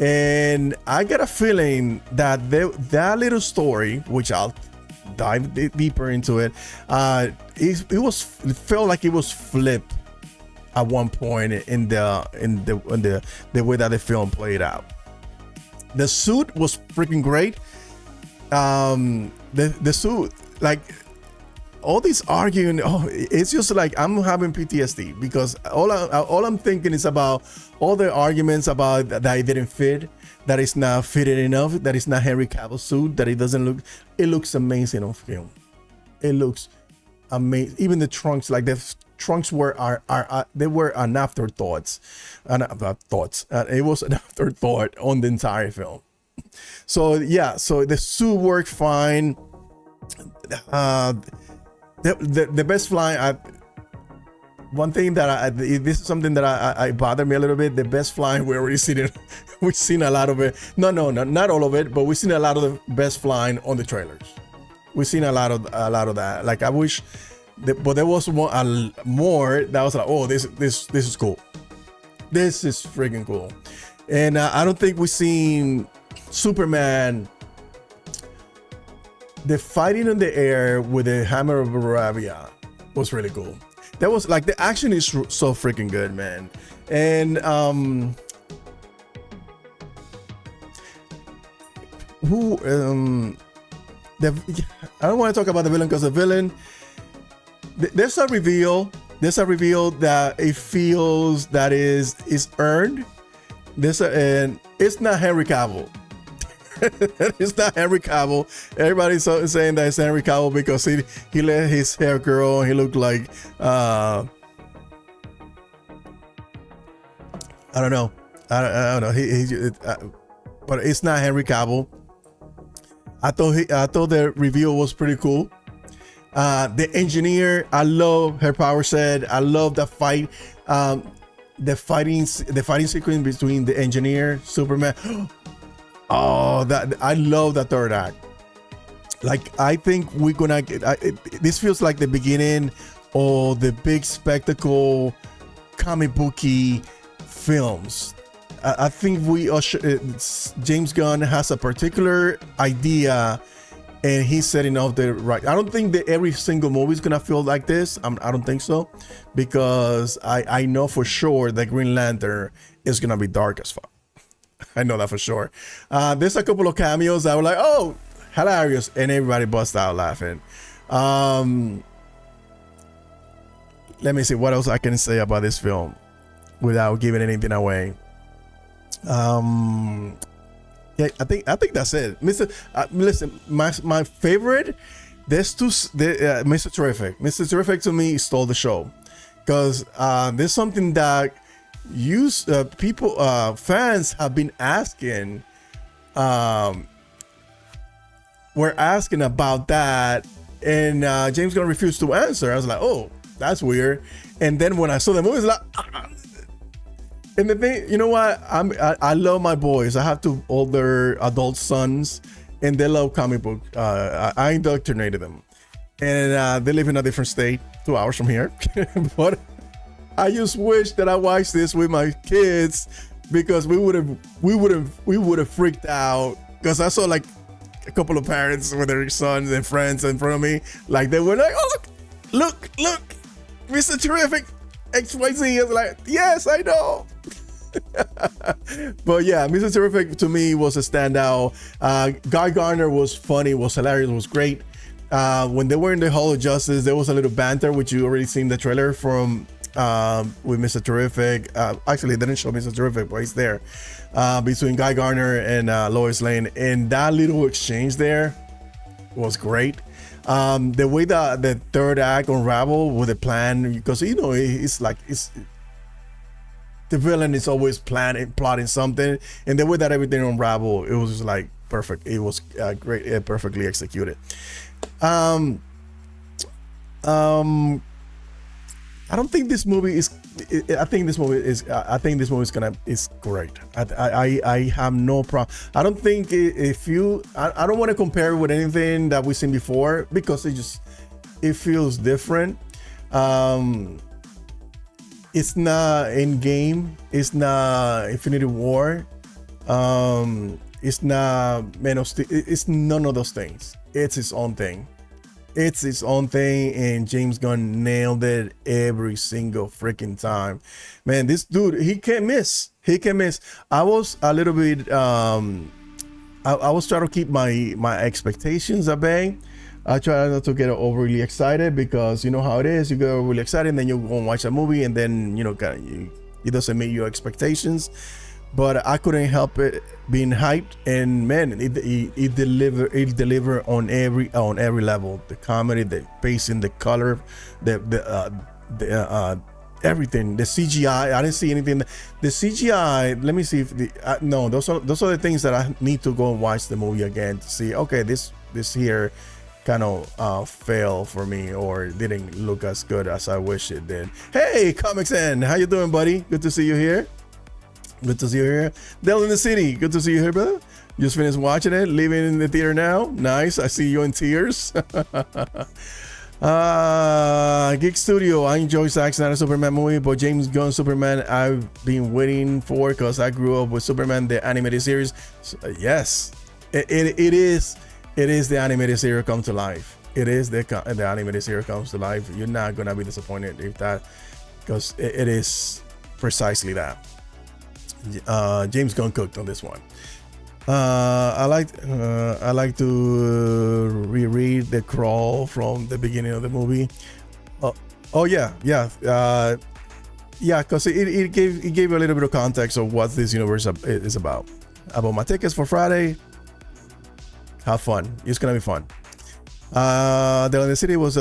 And I get a feeling that that little story, which I'll dive deeper into it, it felt like it was flipped at one point in the way that the film played out. The suit was freaking great. The suit, like all this arguing, it's just like I'm having PTSD because all I'm thinking is about all the arguments about that it didn't fit, that it's not fitted enough, that it's not Henry Cavill's suit, that it looks amazing on film. It looks amazing. Even the trunks, like the trunks were they were an afterthought. It was an afterthought on the entire film. So yeah, so the suit worked fine. The best flying, one thing that this is something that I bothered me a little bit. The best flying, we already seen it. We've seen a lot of it. No, not all of it, but we've seen a lot of the best flying on the trailers. We've seen a lot of that. Like I wish, but there was more that was like, oh, this is cool. This is freaking cool. And I don't think we've seen Superman. The fighting in the air with the hammer of Baravia was really cool. That was like, the action is so freaking good, man. And I don't want to talk about the villain because the villain, there's a reveal that it feels that is earned. And it's not Henry Cavill. It's not Henry Cavill. Everybody's saying that it's Henry Cavill because he let his hair grow and he looked like I don't know. But it's not Henry Cavill. I thought the reveal was pretty cool. The engineer, I love her power set. I love the fight. The fighting sequence between the engineer, Superman. Oh, that I love the third act. Like, I think we're gonna get this feels like the beginning of the big spectacle comic booky films. I think James Gunn has a particular idea and he's setting off the right. I don't think that every single movie is gonna feel like this. I don't think so, because I know for sure that Green Lantern is gonna be dark as fuck. I know that for sure. There's a couple of cameos that were like, oh, hilarious, and everybody bust out laughing. Let me see what else I can say about this film without giving anything away. Yeah, I think that's it. Listen, my favorite. There's two. Mr. Terrific. Mr. Terrific to me stole the show, because there's something that fans have been asking. We're asking about that, and James Gunn refused to answer. I was like, oh, that's weird. And then when I saw the movie, it's like. And the thing, you know what? I love my boys. I have two older adult sons, and they love comic book. I indoctrinated them, and they live in a different state, 2 hours from here. But I just wish that I watched this with my kids, because we would have freaked out, because I saw like a couple of parents with their sons and friends in front of me, like they were like, oh look, Mr. Terrific. XYZ is like, yes, I know. But yeah, Mr. Terrific to me was a standout. Guy Gardner was funny, was hilarious, was great. When they were in the Hall of Justice, there was a little banter, which you already seen the trailer from with Mr. Terrific. Actually, they didn't show Mr. Terrific, but he's there, between Guy Gardner and Lois Lane, and that little exchange there was great. The way that the third act unraveled with the plan, because it's the villain is always plotting something, and the way that everything unraveled, it was just like perfect. It was great, perfectly executed. I don't think this movie is. I think this movie is great. I have no problem. I don't think I don't want to compare it with anything that we've seen before, because it feels different. It's not Endgame. It's not Infinity War. It's not Man of Steel. It's none of those things. It's its own thing. It's its own thing, and James Gunn nailed it every single freaking time. Man, this dude, he can't miss. I was a little bit I was trying to keep my expectations at bay. I try not to get overly excited, because you know how it is. You get overly excited, and then you go and watch a movie, and then it doesn't meet your expectations. But I couldn't help it being hyped, and man, it delivered on every level. The comedy, the pacing, the color, the everything. The CGI, I didn't see anything. The CGI, let me see if those are the things that I need to go and watch the movie again to see. Okay, this here kind of failed for me, or didn't look as good as I wish it did. Hey, Comics N, how you doing, buddy? Good to see you here. Good to see you here. Dell in the city. Good to see you here, brother. Just finished watching it. Leaving in the theater now. Nice. I see you in tears. Geek Studio. I enjoy Zack Snyder's Superman movie, but James Gunn Superman I've been waiting for, because I grew up with Superman, the animated series. So, yes, it is the animated series come to life. It is the animated series comes to life. You're not gonna be disappointed if that, because it is precisely that. James Gunn cooked on this one. I like to reread the crawl from the beginning of the movie. Yeah, because it gave a little bit of context of what this universe is about. I bought my tickets for Friday. Have fun. It's gonna be fun. The City was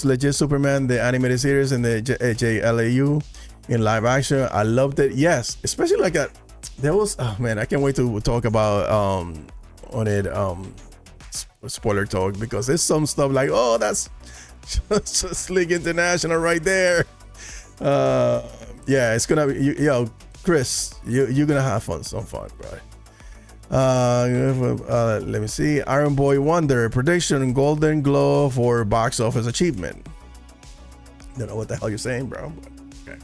legit Superman, the animated series, and the JLAU in live action. I loved it. Yes, especially like that. There was, oh man, I can't wait to talk about on it spoiler talk, because there's some stuff like, oh, that's just League International right there. Yeah, it's gonna be, Chris, you're gonna have some fun, bro. Let me see. Iron Boy Wonder prediction: Golden Globe for box office achievement. Don't know what the hell you're saying, bro. Okay.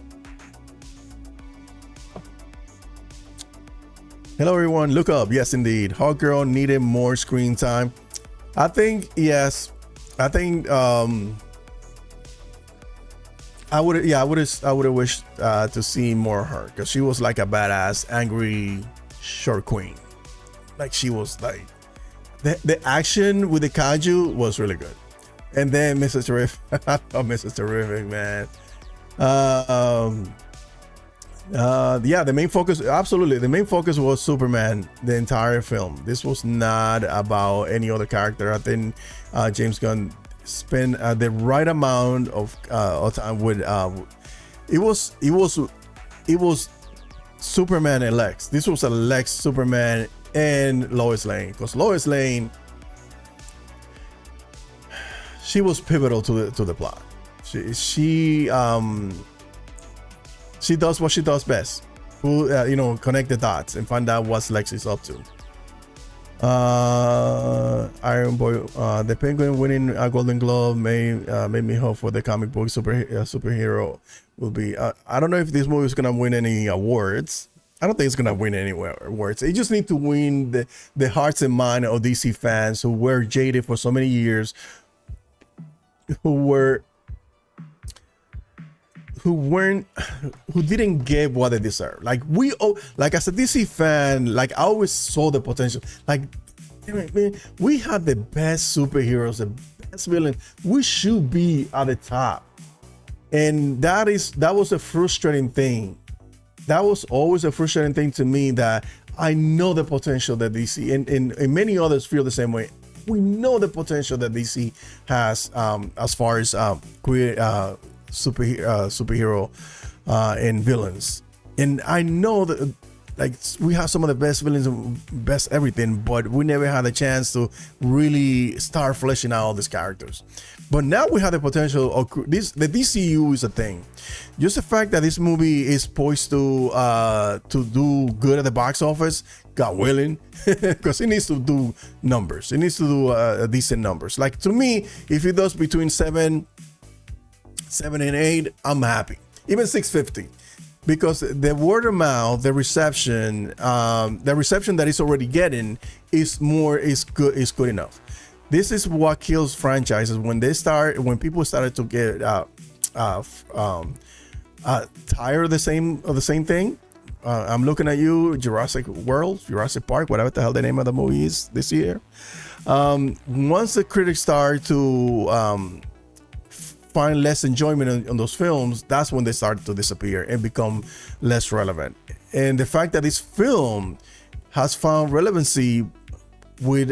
Hello everyone, look up. Yes indeed, Hawkgirl needed more screen time. I think yes. I think I would have wished to see more of her, because she was like a badass, angry short queen. Like she was like the action with the kaiju was really good. And then Mrs. Terrific, oh, Mrs. Terrific, man. Yeah, the main focus, absolutely, the main focus was Superman the entire film. This was not about any other character. I think James Gunn spent the right amount of time with it was Superman and Lex. This was a Lex, Superman, and Lois Lane, because Lois Lane, she was pivotal to the plot. She does what she does best. Who connect the dots and find out what Lex is up to. Iron Boy, the Penguin winning a Golden Globe made me hope for the comic book superhero will be. I don't know if this movie is gonna win any awards. I don't think it's gonna win any awards. It just need to win the hearts and minds of DC fans who were jaded for so many years, who didn't get what they deserve. Like as a DC fan, like I always saw the potential. Like, man, we had the best superheroes, the best villain. We should be at the top, and that was a frustrating thing. That was always a frustrating thing to me, that I know the potential that DC and many others feel the same way. We know the potential that DC has as far as superhero and villains, and I know that like we have some of the best villains and best everything, but we never had a chance to really start fleshing out all these characters. But now we have the potential of this. The DCU is a thing. Just the fact that this movie is poised to do good at the box office, God willing, because it needs to do numbers. It needs to do decent numbers. Like, to me, if it does between 7 and 8, I'm happy. Even 650, because the word of mouth, the reception that it's already getting is good enough. This is what kills franchises, when people started to get tired of the same thing. I'm looking at you, Jurassic Park, whatever the hell the name of the movie is this year. Once the critics start to find less enjoyment on those films, that's when they start to disappear and become less relevant. And the fact that this film has found relevancy with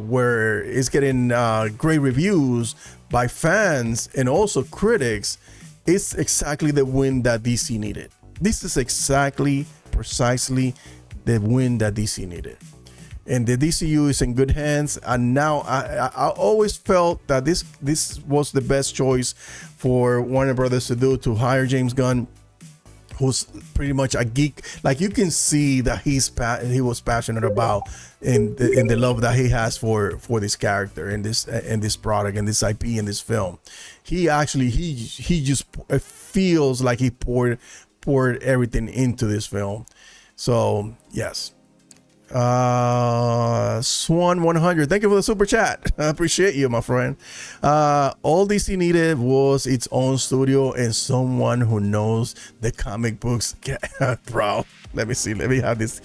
where it's getting great reviews by fans and also critics, it's exactly the win that DC needed. This is precisely the win that DC needed. And the DCU is in good hands. And now I always felt that this was the best choice for Warner Brothers to do, to hire James Gunn, who's pretty much a geek. Like, you can see that he was passionate about in the love that he has for this character and this product and this IP and this film. He just feels like he poured everything into this film. So yes. Swan 100, thank you for the super chat. I appreciate you, my friend. All DC needed was its own studio and someone who knows the comic books. Bro, let me see. Let me have this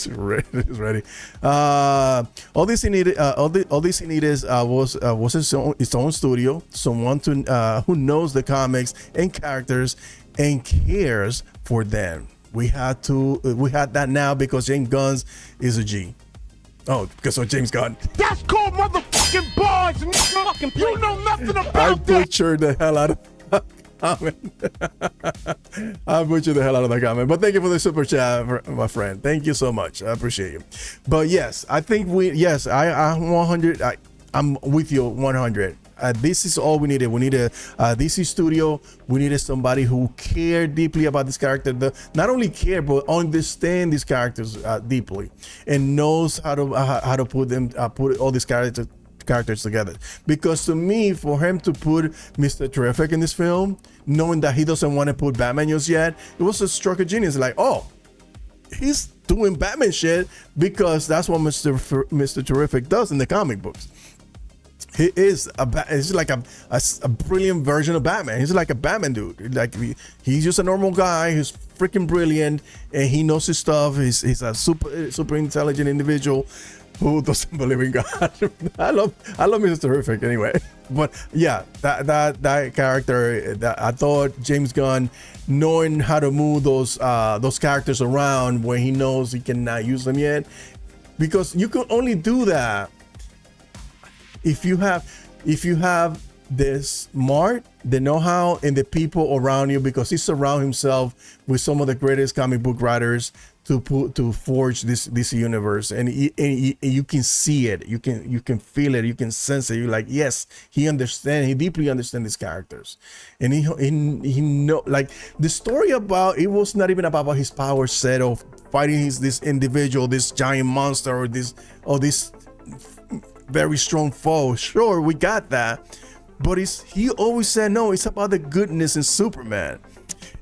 ready. All DC needed was its own studio, someone who knows the comics and characters and cares for them. We had that now because James Gunn is a G. Oh, because of James Gunn. That's called motherfucking bars, nigga. You know nothing about I that. butchered the hell out of that comment. I butchered the hell out of that comment. But thank you for the super chat, my friend. Thank you so much. I appreciate you. But yes, I think I 100. I'm with you 100. This is all we needed. We needed a DC studio. We needed somebody who cared deeply about this character. Not only care, but understand these characters deeply, and knows how to put all these characters together. Because to me, for him to put Mr. Terrific in this film, knowing that he doesn't want to put Batman just yet, it was a stroke of genius. Like, oh, he's doing Batman shit because that's what Mr. Terrific does in the comic books. He is he's like a brilliant version of Batman. He's like a Batman dude. Like he's just a normal guy who's freaking brilliant and he knows his stuff. He's a super intelligent individual who doesn't believe in God. I love Mr. Terrific anyway. But yeah, that character, I thought James Gunn, knowing how to move those characters around when he knows he cannot use them yet, because you can only do that if you have the smart, the know-how, and the people around you, because he surrounds himself with some of the greatest comic book writers to forge this universe, and you can see it, you can feel it, you can sense it. You're like, yes, he deeply understands these characters, and he know, like the story about it was not even about his power set of fighting this individual, this giant monster, or this very strong foe. Sure, we got that, but he always said no, it's about the goodness in Superman,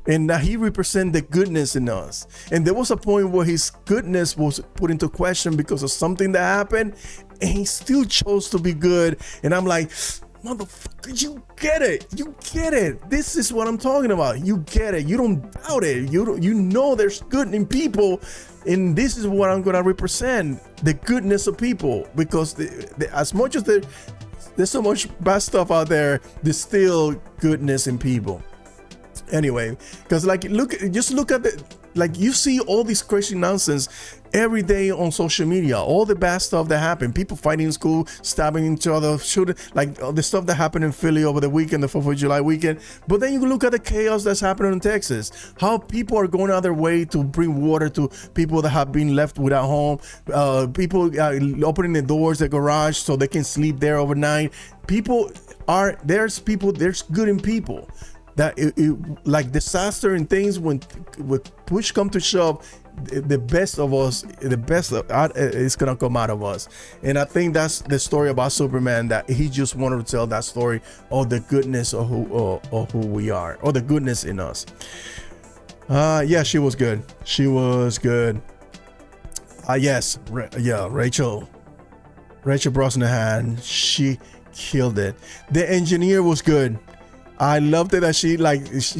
and that he represents the goodness in us. And there was a point where his goodness was put into question because of something that happened, and he still chose to be good. And I'm like, motherfucker, you get it. This is what I'm talking about. You get it. You don't doubt it. You know there's good in people, and this is what I'm gonna represent, the goodness of people, because as much as there's so much bad stuff out there, there's still goodness in people. Anyway, because like just look at you see all this crazy nonsense every day on social media, all the bad stuff that happened, people fighting in school, stabbing each other, shooting, like the stuff that happened in Philly over the weekend, the 4th of July weekend. But then you look at the chaos that's happening in Texas, how people are going out of their way to bring water to people that have been left without home, people opening the doors, the garage, so they can sleep there overnight. There's good in people. That like disaster and things, when push come to shove, the best of us, is gonna come out of us. And I think that's the story about Superman, that he just wanted to tell that story of the goodness of who we are, or the goodness in us. Yeah, she was good. Yes, Rachel Brosnahan, she killed it. The engineer was good. I loved it that she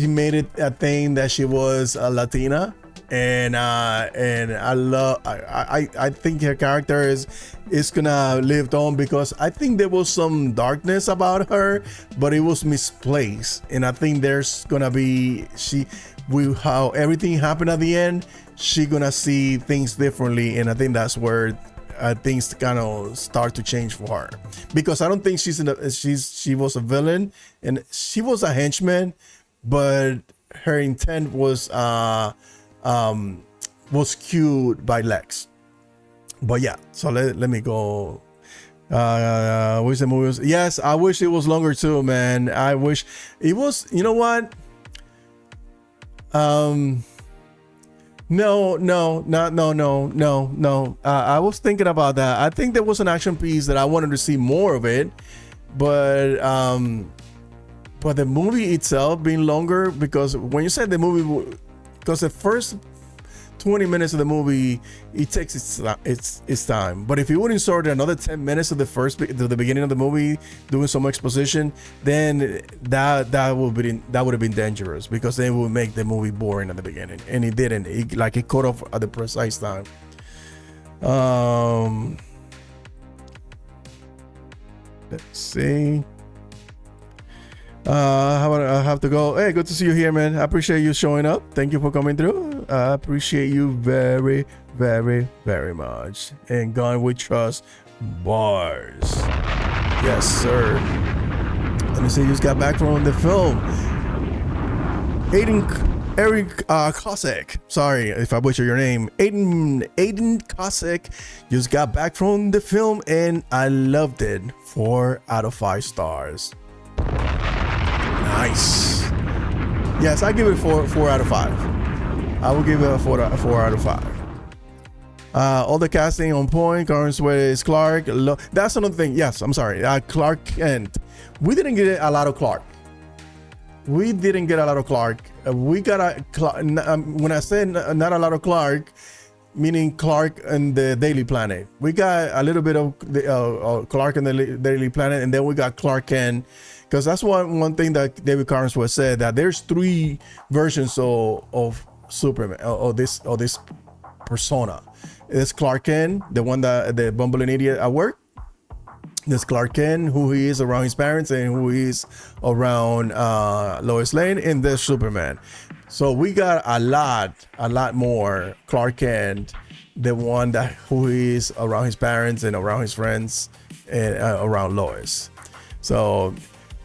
made it a thing that she was a Latina, and I think her character is gonna live on, because I think there was some darkness about her, but it was misplaced, and I think there's gonna be how everything happened at the end, she gonna see things differently, and I think that's where things kind of start to change for her, because I don't think she was a villain, and she was a henchman, but her intent was skewed by Lex. But yeah, so let me go. Wish the movie was, yes, I wish it was longer too, man. I wish it was, you know what? No. I was thinking about that. I think there was an action piece that I wanted to see more of it, but the movie itself being longer, because when you said the movie, because the first 20 minutes of the movie, it takes its time. But if you would insert another 10 minutes to the beginning of the movie, doing some exposition, then that would have been dangerous, because then it would make the movie boring at the beginning, and it didn't. It cut off at the precise time. Let's see. How about I have to go? Hey, good to see you here, man. I appreciate you showing up. Thank you for coming through. I appreciate you very, very, very much. And Gone with Trust bars. Yes, sir. Let me see. You just got back from the film. Eric Kosek. Sorry if I butcher your name. Aiden Kosek just got back from the film, and I loved it. 4 out of 5 stars. Nice. Yes, I give it 4 out of 5. I will give it a 4 out of 5. All the casting on point. Current Sweat is Clark. That's another thing. Yes, I'm sorry. Clark Kent. We didn't get a lot of Clark. We got when I said not a lot of Clark, meaning Clark and the Daily Planet. We got a little bit of the, Clark and the Daily Planet, and then we got Clark Kent, because that's one thing that David Carnsworth said, that there's 3 versions of Superman, or this persona. It's Clark Kent, the one that the bumbling idiot at work. There's Clark Kent, who he is around his parents and who he is around Lois Lane, and there's Superman. So we got a lot more Clark Kent, the one that who he is around his parents and around his friends and around Lois. So,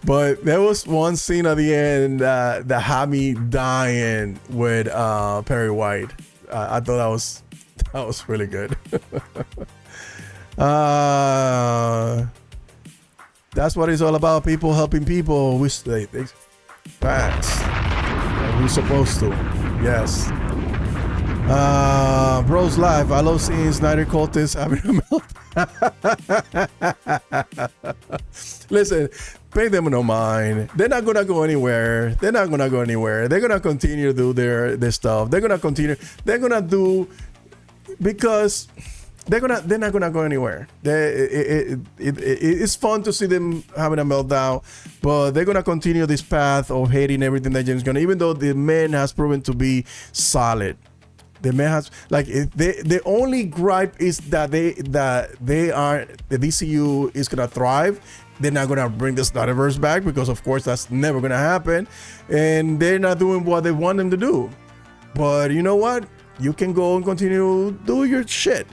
but there was one scene at the end that had me dying with Perry White. I thought that was really good. That's what it's all about. People helping people. We they facts. We're supposed to. Yes. Bro's life. I love seeing Snyder cultists having a melt. Listen, pay them no mind. They're not gonna go anywhere. They're gonna continue to do their stuff. They're gonna do, because they're not gonna go anywhere. It's fun to see them having a meltdown, but they're gonna continue this path of hating everything that James Gunn, even though the man has proven to be solid. The man has, like, the only gripe is that they are, the DCU is gonna thrive. They're not gonna bring the Snyderverse back, because of course that's never gonna happen, and they're not doing what they want them to do. But you know what? You can go and continue do your shit.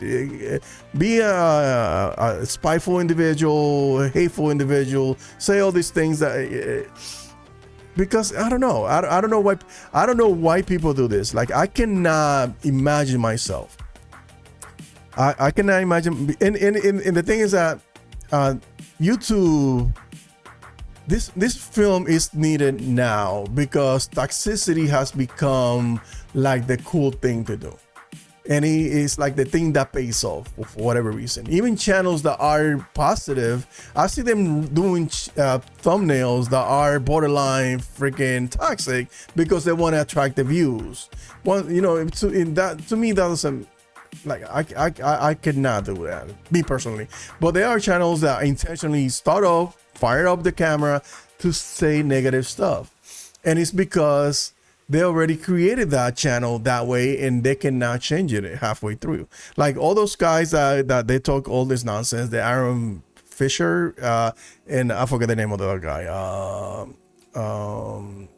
Be a spiteful individual, a hateful individual. Say all these things that, because I don't know. I don't know why people do this. Like, I cannot imagine myself. I cannot imagine. And the thing is that YouTube. This film is needed now because toxicity has become like the cool thing to do, and it is like the thing that pays off for whatever reason. Even channels that are positive, I see them doing thumbnails that are borderline freaking toxic because they want to attract the views. Well, you know, to me that doesn't, like, I cannot do that, me personally. But there are channels that intentionally start off, fire up the camera to say negative stuff, and it's because they already created that channel that way, and they cannot change it halfway through. Like all those guys that they talk all this nonsense, the Aaron Fisher, and I forget the name of the other guy.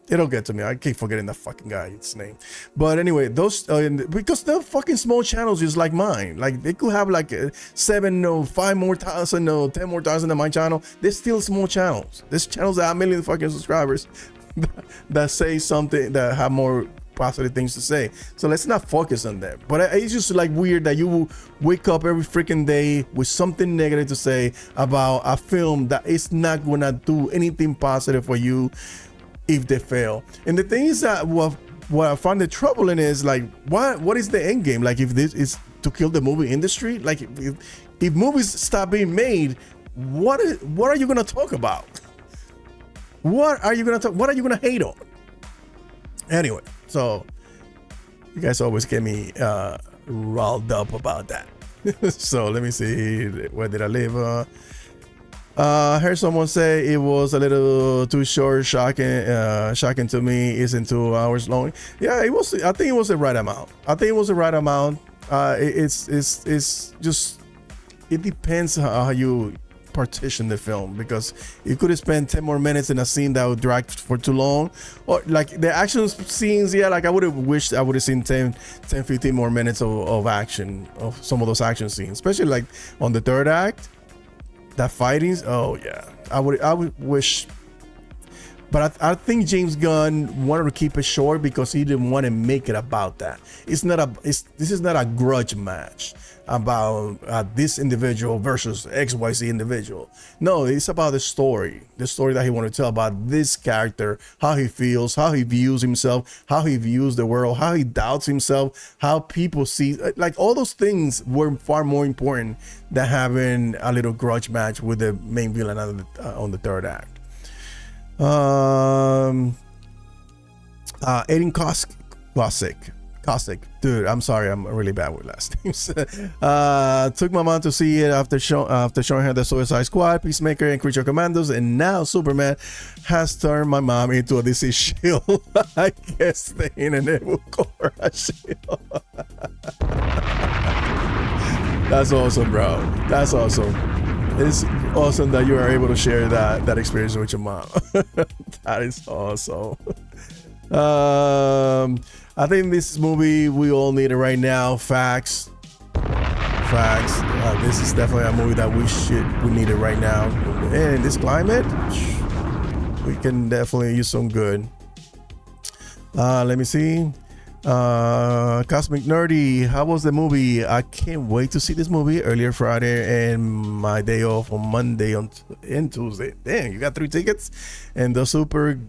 It'll get to me. I keep forgetting the fucking guy's name. But anyway, those because they're fucking small channels just like mine. Like they could have like 7 or 5 more thousand or 10 more thousand than my channel. They're still small channels. There's channels that have 1 million fucking subscribers that say something, that have more positive things to say. So let's not focus on them. But it's just like weird that you wake up every freaking day with something negative to say about a film that is not gonna do anything positive for you if they fail. And the thing is that what I find the trouble in is, like, what is the end game? Like, if this is to kill the movie industry, like if movies stop being made, what are you gonna talk about? What are you gonna hate on? Anyway, so you guys always get me riled up about that. So let me see, where did I live? I heard someone say it was a little too short. Shocking to me. Isn't 2 hours long? Yeah, it was. I think it was the right amount. It's just, it depends how you partition the film, because you could have spent 10 more minutes in a scene that would drag for too long, or like the action scenes. Yeah, like I would have wished I would have seen 10-15 more minutes of action, of some of those action scenes, especially like on the third act. That fighting, oh yeah, I would wish, but I think James Gunn wanted to keep it short because he didn't want to make it about that. This is not a grudge match about this individual versus XYZ individual. No, it's about the story that he wanted to tell about this character, how he feels, how he views himself, how he views the world, how he doubts himself, how people see, like all those things were far more important than having a little grudge match with the main villain on the third act. Aiden Cossack Caustic, dude. I'm sorry, I'm really bad with last names. Took my mom to see it after showing her the Suicide Squad, Peacemaker, and Creature Commandos, and now Superman has turned my mom into a DC shield. I guess the internet will call her a shield. That's awesome, bro. That's awesome. It's awesome that you are able to share that experience with your mom. That is awesome. I think this movie we all need it right now. Facts. This is definitely a movie that we need it right now. And in this climate, we can definitely use some good. Let me see. Cosmic Nerdy, how was the movie? I can't wait to see this movie. Earlier Friday and my day off on Monday and Tuesday. Dang, you got 3 tickets. And the Super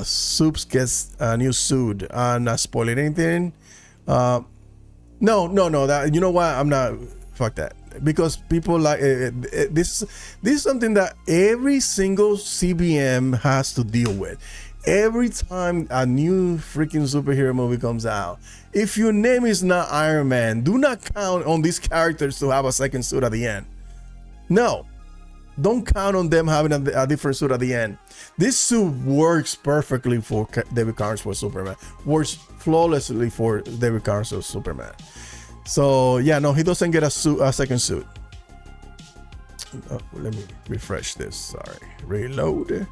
Soups gets a new suit. I'm not spoiling anything. No. That, you know what? I'm not. Fuck that. Because people like this is something that every single CBM has to deal with. Every time a new freaking superhero movie comes out, if your name is not Iron Man, do not count on these characters to have a second suit at the end. No, don't count on them having a different suit at the end. This suit works perfectly for David Carn's Superman. Works flawlessly for David Carn's Superman. So yeah, no, he doesn't get a second suit. Oh, let me refresh this. Sorry, reload.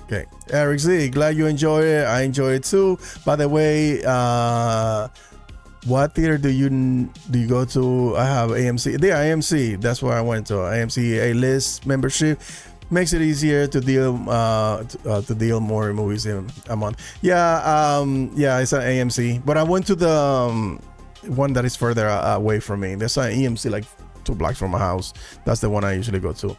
Okay, Eric Z, glad you enjoyed it. I enjoyed it too. By the way, what theater do you go to? I have AMC. Yeah, AMC. That's where I went to. AMC A-list membership makes it easier to deal more movies in a month. Yeah, it's an AMC. But I went to the one that is further away from me. There's an EMC like 2 blocks from my house. That's the one I usually go to.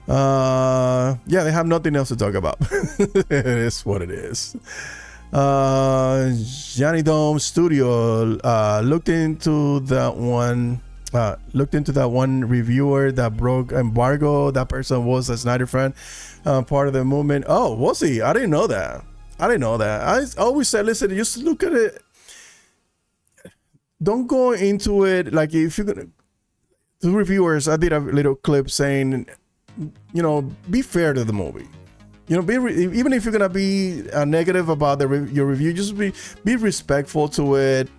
Yeah, they have nothing else to talk about. It is what it is. Johnny Dome Studio looked into that one reviewer that broke embargo. That person was a Snyder fan, part of the movement. Oh, was he? I didn't know that. I always said, listen, just look at it. Don't go into it like if you're gonna. The reviewers, I did a little clip saying, you know, be fair to the movie. You know, even if you're gonna be negative about your review, just be respectful to it,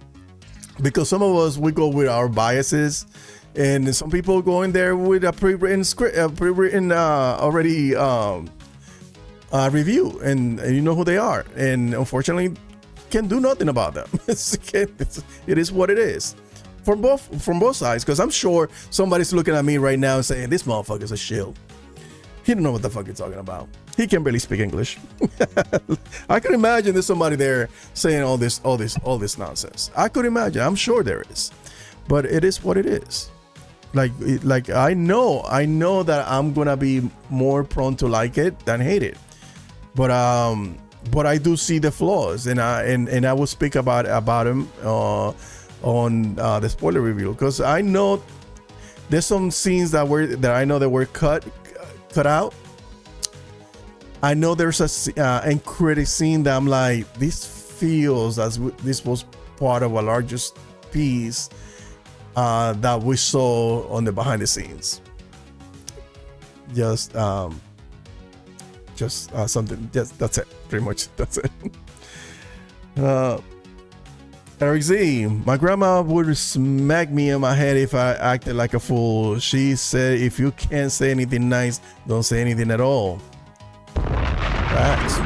because some of us, we go with our biases, and some people go in there with a pre-written script, already review, and you know who they are, and unfortunately, can't do nothing about them. It is what it is. From both sides, because I'm sure somebody's looking at me right now and saying, this motherfucker's a shill. He don't know what the fuck he's talking about. He can barely speak English. I could imagine there's somebody there saying all this nonsense. I could imagine. I'm sure there is, but it is what it is. Like I know that I'm gonna be more prone to like it than hate it, but I do see the flaws, and I will speak about him on the spoiler review, because I know there's some scenes that were cut out. I know there's a end credit scene that I'm like, this feels as this was part of a larger piece that we saw on the behind the scenes. Just something. Just that's it. Pretty much that's it. Eric Z, my grandma would smack me in my head if I acted like a fool. She said, if you can't say anything nice, don't say anything at all. Facts.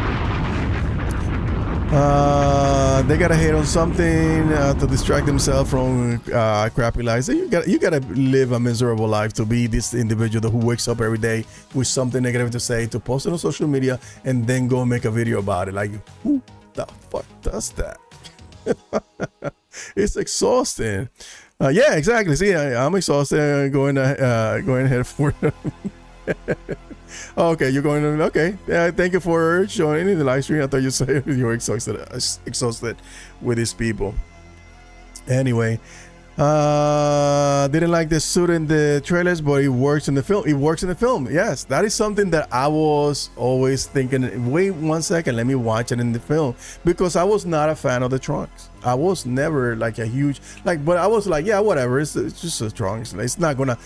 They gotta hate on something to distract themselves from crappy lives. You gotta live a miserable life to be this individual who wakes up every day with something negative to say, to post it on social media, and then go make a video about it. Like, who the fuck does that? It's exhausting. Yeah, exactly. See, I'm exhausted going ahead for okay, you're going to, okay. Thank you for joining the live stream. I thought you said you were exhausted with these people. Anyway, Didn't like the suit in the trailers, but it works in the film. It works in the film. Yes, that is something that I was always thinking, wait 1 second, let me watch it in the film, because I was not a fan of the trunks. I was never like a huge but I was like, yeah, whatever. It's just a trunks. It's not gonna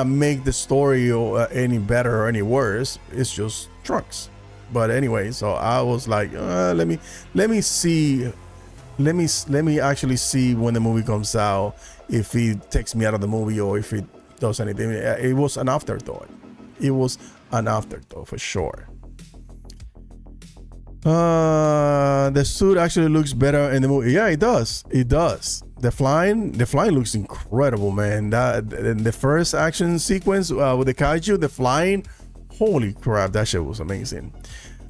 make the story any better or any worse. It's just trunks. But anyway, so I was like, let me see. Let me actually see when the movie comes out, if he takes me out of the movie or if he does anything. It was an afterthought. It was an afterthought for sure. The suit actually looks better in the movie. Yeah, it does. It does. The flying looks incredible, man. That the first action sequence with the kaiju, the flying, holy crap, that shit was amazing.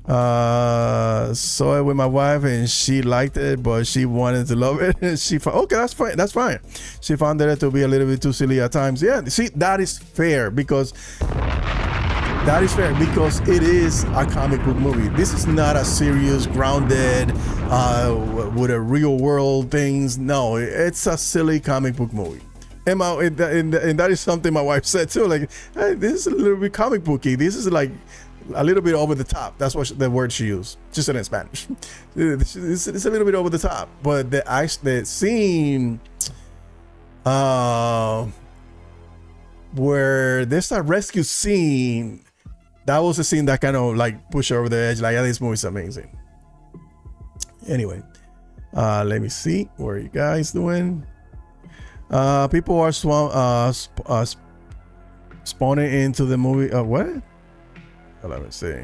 Saw it with my wife and she liked it, but she wanted to love it. And she found, okay, that's fine. She found it to be a little bit too silly at times. Yeah, see, that is fair because it is a comic book movie. This is not a serious, grounded, with a real world things. No, it's a silly comic book movie. And that is something my wife said too. Like, hey, this is a little bit comic booky. This is like a little bit over the top. That's what the word she used. Just said it in Spanish. It's a little bit over the top. But the scene where there's a rescue scene, that was a scene that kind of like pushed her over the edge. Like, yeah, this movie's amazing. Anyway, let me see. What are you guys doing? People are spawning into the movie. What? Let me see.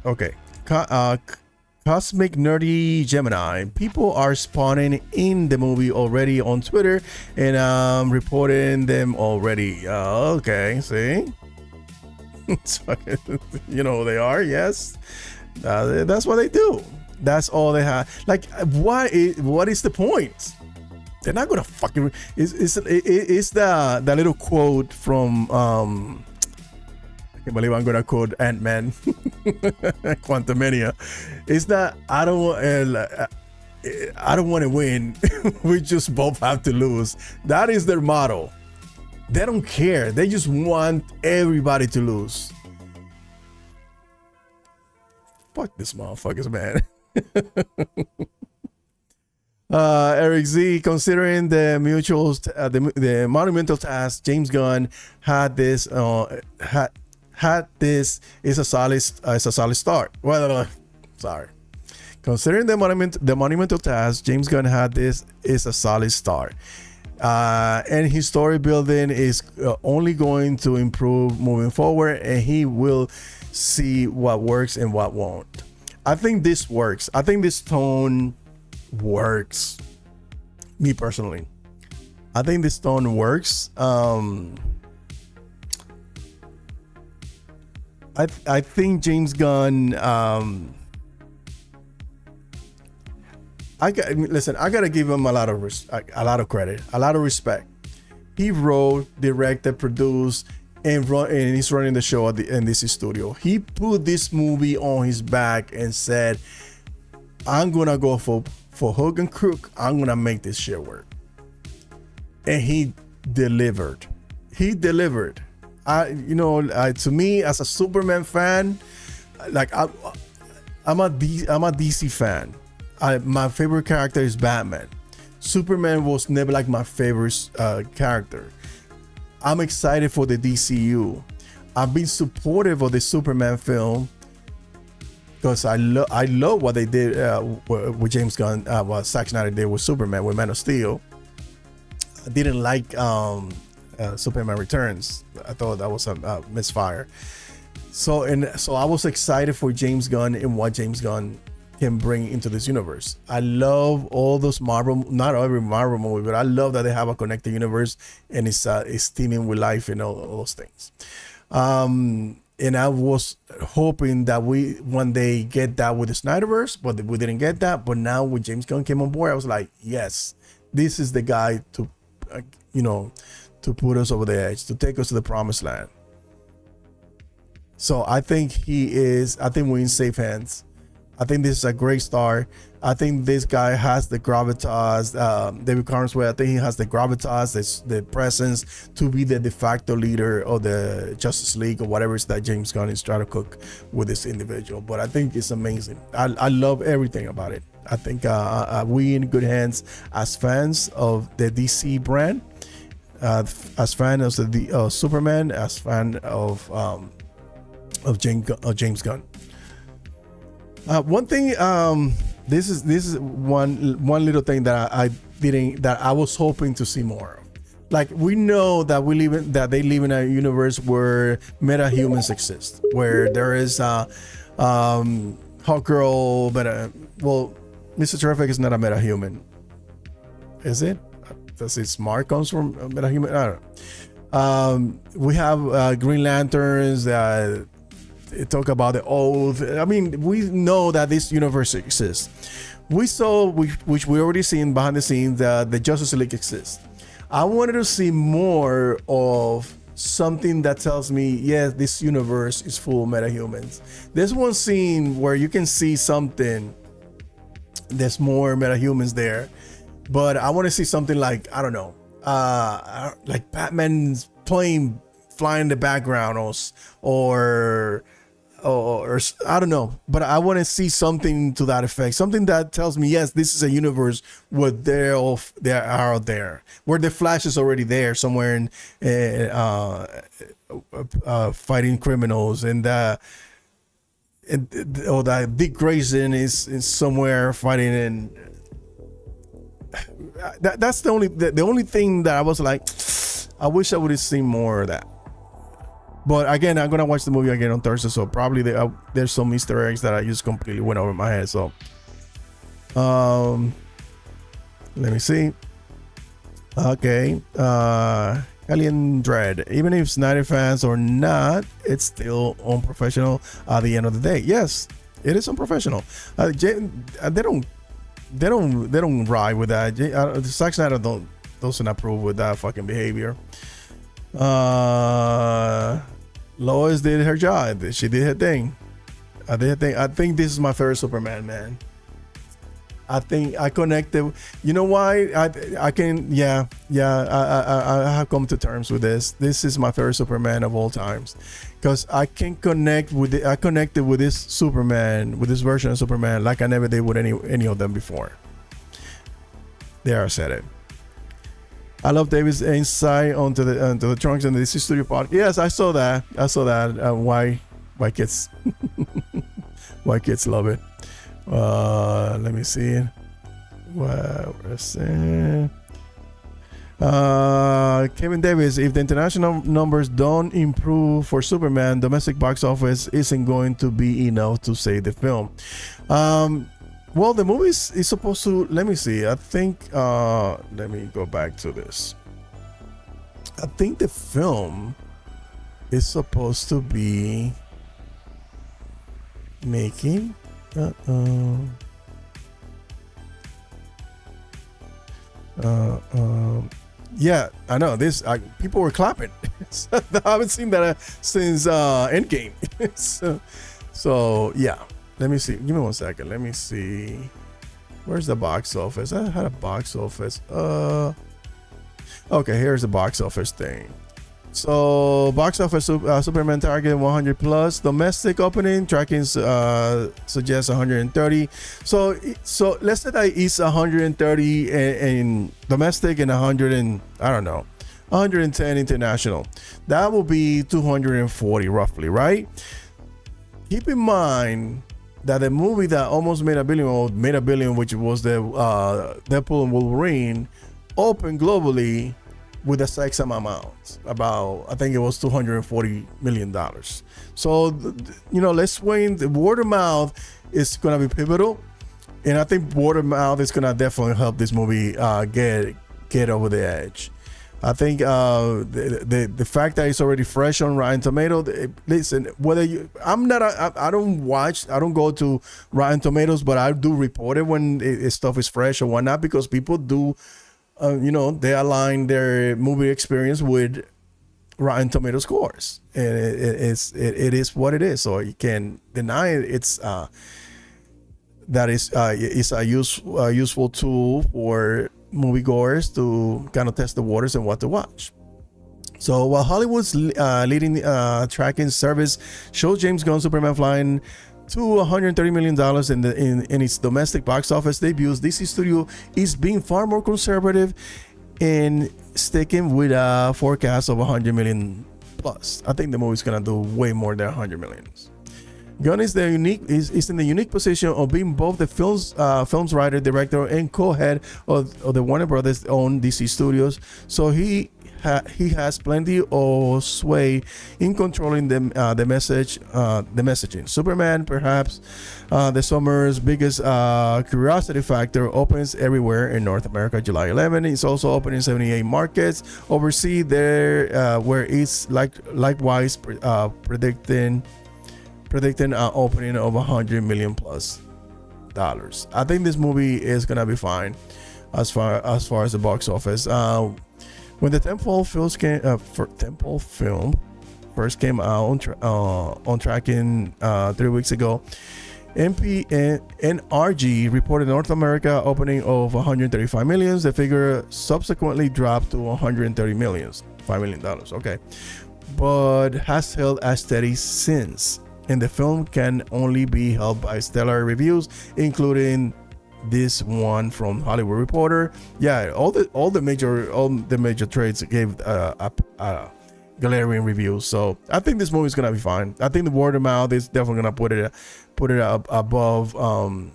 Okay. Cosmic Nerdy Gemini. People are spawning in the movie already on Twitter, and I'm reporting them already. Okay, see? You know who they are, yes. That's what they do. That's all they have. Like, what is the point? They're not gonna fucking. It's the little quote from I believe I'm gonna quote Ant-Man, Quantumania. It's that I don't want to win. We just both have to lose. That is their motto. They don't care. They just want everybody to lose. Fuck this motherfuckers, man. Eric Z, considering the mutuals, the monumental task James Gunn had this is a solid start. Well, sorry. Considering the monumental task James Gunn had, this is a solid start. And his story building is only going to improve moving forward, and he will see what works and what won't. I think this works. I think this tone works. Me personally, I think this tone works. I think James Gunn. I gotta give him a lot of credit, a lot of respect. He wrote, directed, produced, and he's running the show in DC studio. He put this movie on his back and said, "I'm gonna go for hook and crook. I'm gonna make this shit work." And he delivered. To me, as a Superman fan, like I'm a DC fan. My favorite character is Batman. Superman was never like my favorite character. I'm excited for the DCU. I've been supportive of the Superman film because I love what they did with James Gunn, what Zack Snyder did with Superman, with Man of Steel. I didn't like Superman Returns. I thought that was a misfire. So I was excited for James Gunn and what James Gunn can bring into this universe. I love all those Marvel, not every Marvel movie, but I love that they have a connected universe and it's teaming with life and all those things. And I was hoping that we one day get that with the Snyderverse, but we didn't get that. But now when James Gunn came on board, I was like, yes, this is the guy to, to put us over the edge, to take us to the promised land. So I think we're in safe hands. I think this is a great start. I think this guy has the gravitas. David Carnsway, I think he has the gravitas, the presence to be the de facto leader of the Justice League or whatever it is that James Gunn is trying to cook with this individual. But I think it's amazing. I love everything about it. I think we in good hands as fans of the DC brand, as fans of the Superman, as fan of James Gunn. One thing, this is one little thing that I was hoping to see more of. Like, we know that they live in a universe where meta-humans exist, where there is Hawkgirl, Mr. Terrific is not a meta-human, is it? Does his smart comes from a meta-human? I don't know. We have Green Lanterns that talk about the oath. I mean, we know that this universe exists. We saw, which we already seen behind the scenes, that the Justice League exists. I wanted to see more of something that tells me, yes, this universe is full of metahumans. There's one scene where you can see something. There's more metahumans there, but I want to see something like, I don't know, like Batman's plane flying in the background, or I don't know, but I want to see something to that effect, something that tells me, yes, this is a universe where they are out there, where the Flash is already there somewhere in fighting criminals, and that Dick Grayson is somewhere fighting, and that's the only thing that I was like, I wish I would have seen more of that. But again, I'm gonna watch the movie again on Thursday, so probably there's some Easter eggs that I just completely went over my head. So, let me see. Okay, Alien Dread. Even if Snyder fans or not, it's still unprofessional at the end of the day. Yes, it is unprofessional. They don't ride with that. Zack Snyder doesn't approve with that fucking behavior. Lois did her job. She did her thing. I think this is my favorite Superman, man. I think I connected. You know why? I have come to terms with this. This is my favorite Superman of all times, because I can connect with it. I connected with this Superman, with this version of Superman, like I never did with any of them before. There, I said it. I love David's insight onto the Trunks and the DC Studio Pod. Yes, I saw that. Why kids why kids love it. Let me see. Kevin Davis, if the international numbers don't improve for Superman, domestic box office isn't going to be enough to save the film. Well, the movie is supposed to, let me see. I think, let me go back to this. I think the film is supposed to be making, yeah, I know this. People were clapping. I haven't seen that since Endgame. so yeah. Let me see. Give me 1 second. Let me see. Where's the box office? I had a box office. Okay, here's the box office thing. So box office, Superman target 100 plus. Domestic opening tracking suggests 130. So let's say that it's 130 in domestic and 100 and I don't know, 110 international. That will be 240 roughly, right? Keep in mind that the movie that almost made a billion, which was the Deadpool and Wolverine, opened globally with the same amount, about, I think it was $240 million. So, let's wait. The word of mouth is going to be pivotal, and I think word of mouth is going to definitely help this movie get over the edge. I think the fact that it's already fresh on Rotten Tomatoes. Listen, whether you, I don't go to Rotten Tomatoes, but I do report it when stuff is fresh or whatnot, because people do, they align their movie experience with Rotten Tomato scores, and it is what it is. So you can't deny it. that is a useful tool for moviegoers to kind of test the waters and what to watch. So while Hollywood's leading tracking service shows James Gunn's Superman flying to $130 million in its domestic box office debuts, DC Studio is being far more conservative in sticking with a forecast of 100 million plus. I think the movie's gonna do way more than 100 million. Gunn is in the unique position of being both the film's writer, director, and co-head of the Warner Brothers owned DC Studios. So he has plenty of sway in controlling the messaging. Superman, perhaps the summer's biggest curiosity factor, opens everywhere in North America July 11. It's also open in 78 markets overseas there, where it's likewise predicting an opening of $100 million plus. I think this movie is gonna be fine as far as the box office. When the Temple film first came out on tracking 3 weeks ago, NRG reported North America opening of 135 million. The figure subsequently dropped to 130 million, $5 million. Okay, but has held as steady since. And the film can only be helped by stellar reviews, including this one from Hollywood Reporter. Yeah, all the major trades gave glaring reviews. So I think this movie is gonna be fine. I think the word of mouth is definitely gonna put it up above the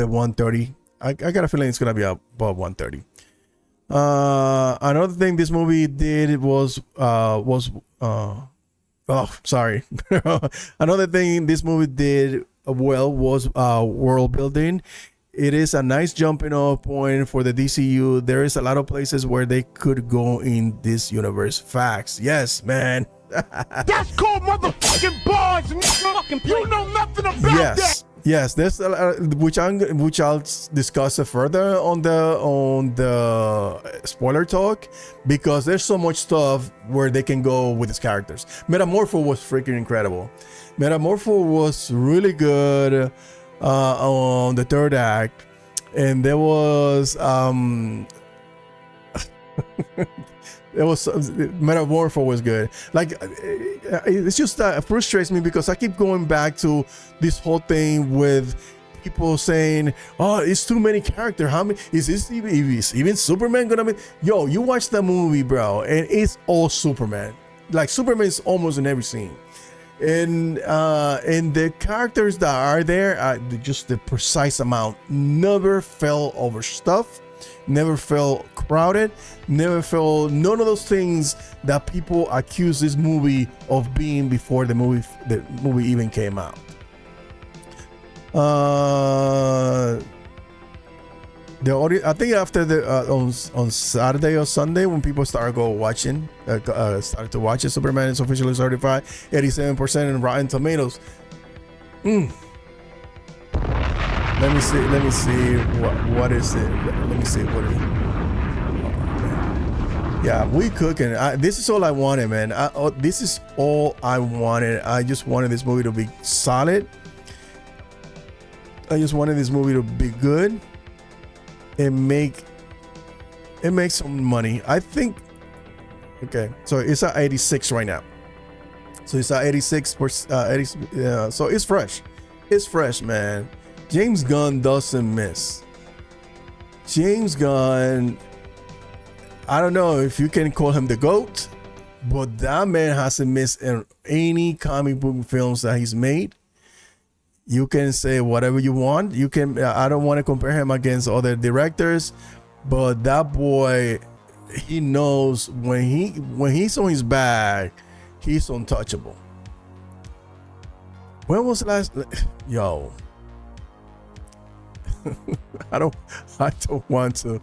130. I got a feeling it's gonna be above 130. Another thing this movie did was another thing this movie did well was world building. It is a nice jumping off point for the DCU. There is a lot of places where they could go in this universe. Facts. Yes, man. That's called motherfucking bars, nigga. You know nothing about that. Yes, there's which I'll discuss further on the spoiler talk, because there's so much stuff where they can go with these characters. Metamorpho was freaking incredible. Metamorpho was really good on the third act, and there was Metamorpho was good. Like, it's just frustrates me because I keep going back to this whole thing with people saying, "Oh, it's too many characters. How many is this? Even Superman gonna be?" Yo, you watch the movie, bro, and it's all Superman. Like, Superman is almost in every scene, and the characters that are there, just the precise amount, never fell overstuffed. Never felt crowded, never felt none of those things that people accuse this movie of being before the movie even came out. The audience, I think after the on Saturday or Sunday, when people started started to watch it, Superman is officially certified 87% in Rotten Tomatoes. Let me see what is it. Let me see what it is. Yeah, we cooking. This is all I wanted, man. This is all I wanted. I just wanted this movie to be solid. I just wanted this movie to be good and make some money. I think. Okay, so it's at 86 right now. So it's at 86%. So it's fresh. It's fresh, man. James Gunn doesn't miss. James Gunn, I don't know if you can call him the GOAT, but that man hasn't missed in any comic book films that he's made. You can say whatever you want. You can. I don't want to compare him against other directors, but that boy, he knows when he's on his bag, he's untouchable. When was the last? Yo. I don't want to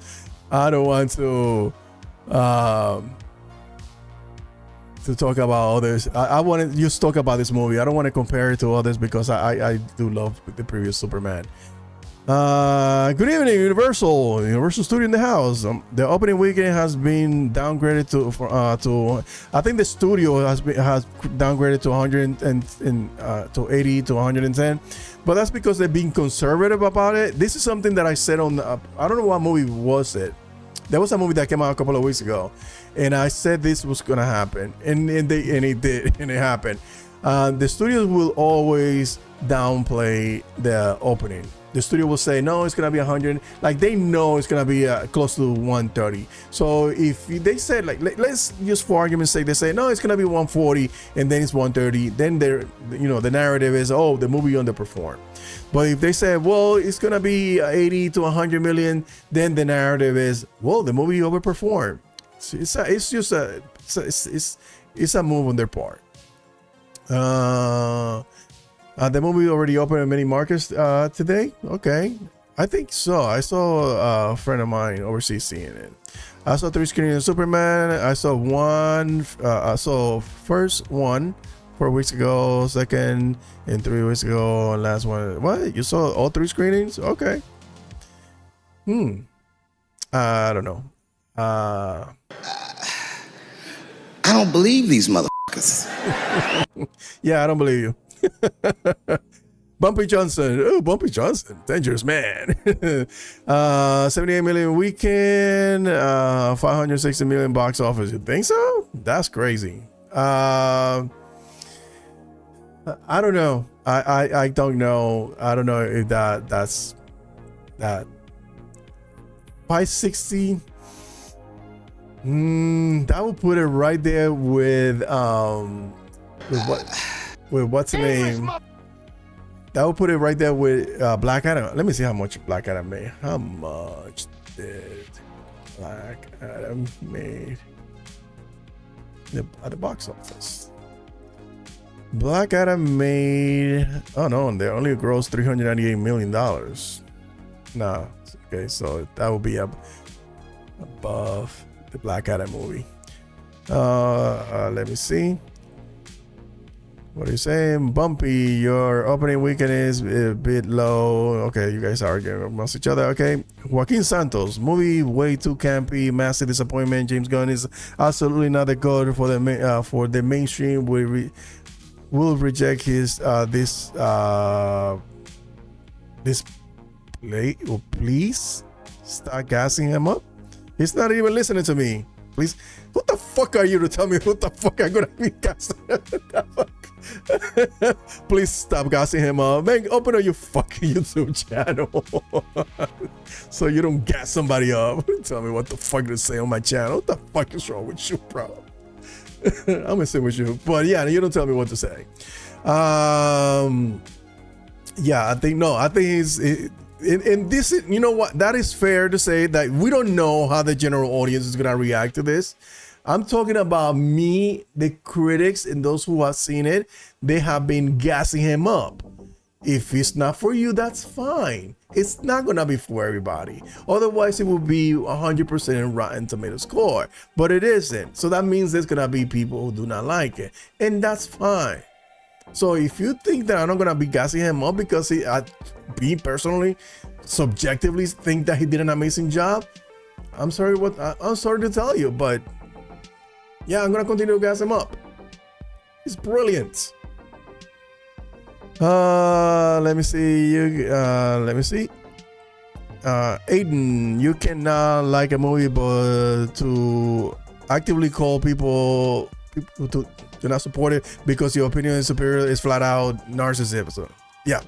talk about others. I want to just talk about this movie. I don't want to compare it to others because I do love the previous Superman. Good evening, Universal Studio in the house. The opening weekend has been downgraded to I think the studio has downgraded to 100 and to 80 to 110, but that's because they're being conservative about it. This is something that I said on I don't know what movie was it. There was a movie that came out a couple of weeks ago, and I said this was gonna happen, and it did, and it happened. The studios will always downplay the opening. The studio will say, no, it's gonna be 100. Like, they know it's gonna be close to 130. So if they said, like, let's just for argument's sake, they say, no, it's gonna be 140, and then it's 130. Then they're, the narrative is, oh, the movie underperformed. But if they say, well, it's gonna be 80 to 100 million, then the narrative is, well, the movie overperformed. So it's a move on their part. The movie already opened in many markets today. Okay, I think so. I saw a friend of mine overseas seeing it. I saw 3 screenings of Superman. I saw one. I saw first one 4 weeks ago, second and 3 weeks ago, and last one. What? You saw all 3 screenings? Okay. I don't know. I don't believe these motherfuckers. Yeah, I don't believe you. Bumpy Johnson. Oh, Bumpy Johnson. Dangerous man. 78 million weekend, 560 million box office. You think so? That's crazy. I don't know. I don't know. I don't know if that's that 560. That would put it right there with what's the name? That would put it right there with Black Adam. Let me see how much Black Adam made. How much did Black Adam made at the box office? Black Adam made, oh no, they only grossed $398 million. Nah, okay, so that would be above the Black Adam movie. Let me see. What are you saying? Bumpy, your opening weekend is a bit low. Okay, you guys are arguing amongst each other. Okay. Joaquin Santos, movie way too campy, massive disappointment. James Gunn is absolutely not the god for the mainstream. Will reject his this play. Oh, please start gassing him up. He's not even listening to me. Please, who the fuck are you to tell me what the fuck I'm gonna be gassing? Please stop gassing him up. Man, open up your fucking YouTube channel so you don't gas somebody up. Tell me what the fuck to say on my channel. What the fuck is wrong with you, bro? I'm gonna sit with you, but yeah, you don't tell me what to say. Yeah, I think he's and this is, you know what, that is fair to say that we don't know how the general audience is gonna react to this. I'm talking about me, the critics, and those who have seen it. They have been gassing him up. If it's not for you, that's fine. It's not gonna be for everybody. Otherwise, it would be 100% Rotten Tomatoes score, but it isn't. So that means there's gonna be people who do not like it, and that's fine. So if you think that I'm not gonna be gassing him up because me personally, subjectively think that he did an amazing job, I'm sorry to tell you, but yeah, I'm gonna continue to gas him up. He's brilliant. Let me see. Aiden, you cannot like a movie, but to actively call people to not support it because your opinion is superior is flat out narcissism. Yeah.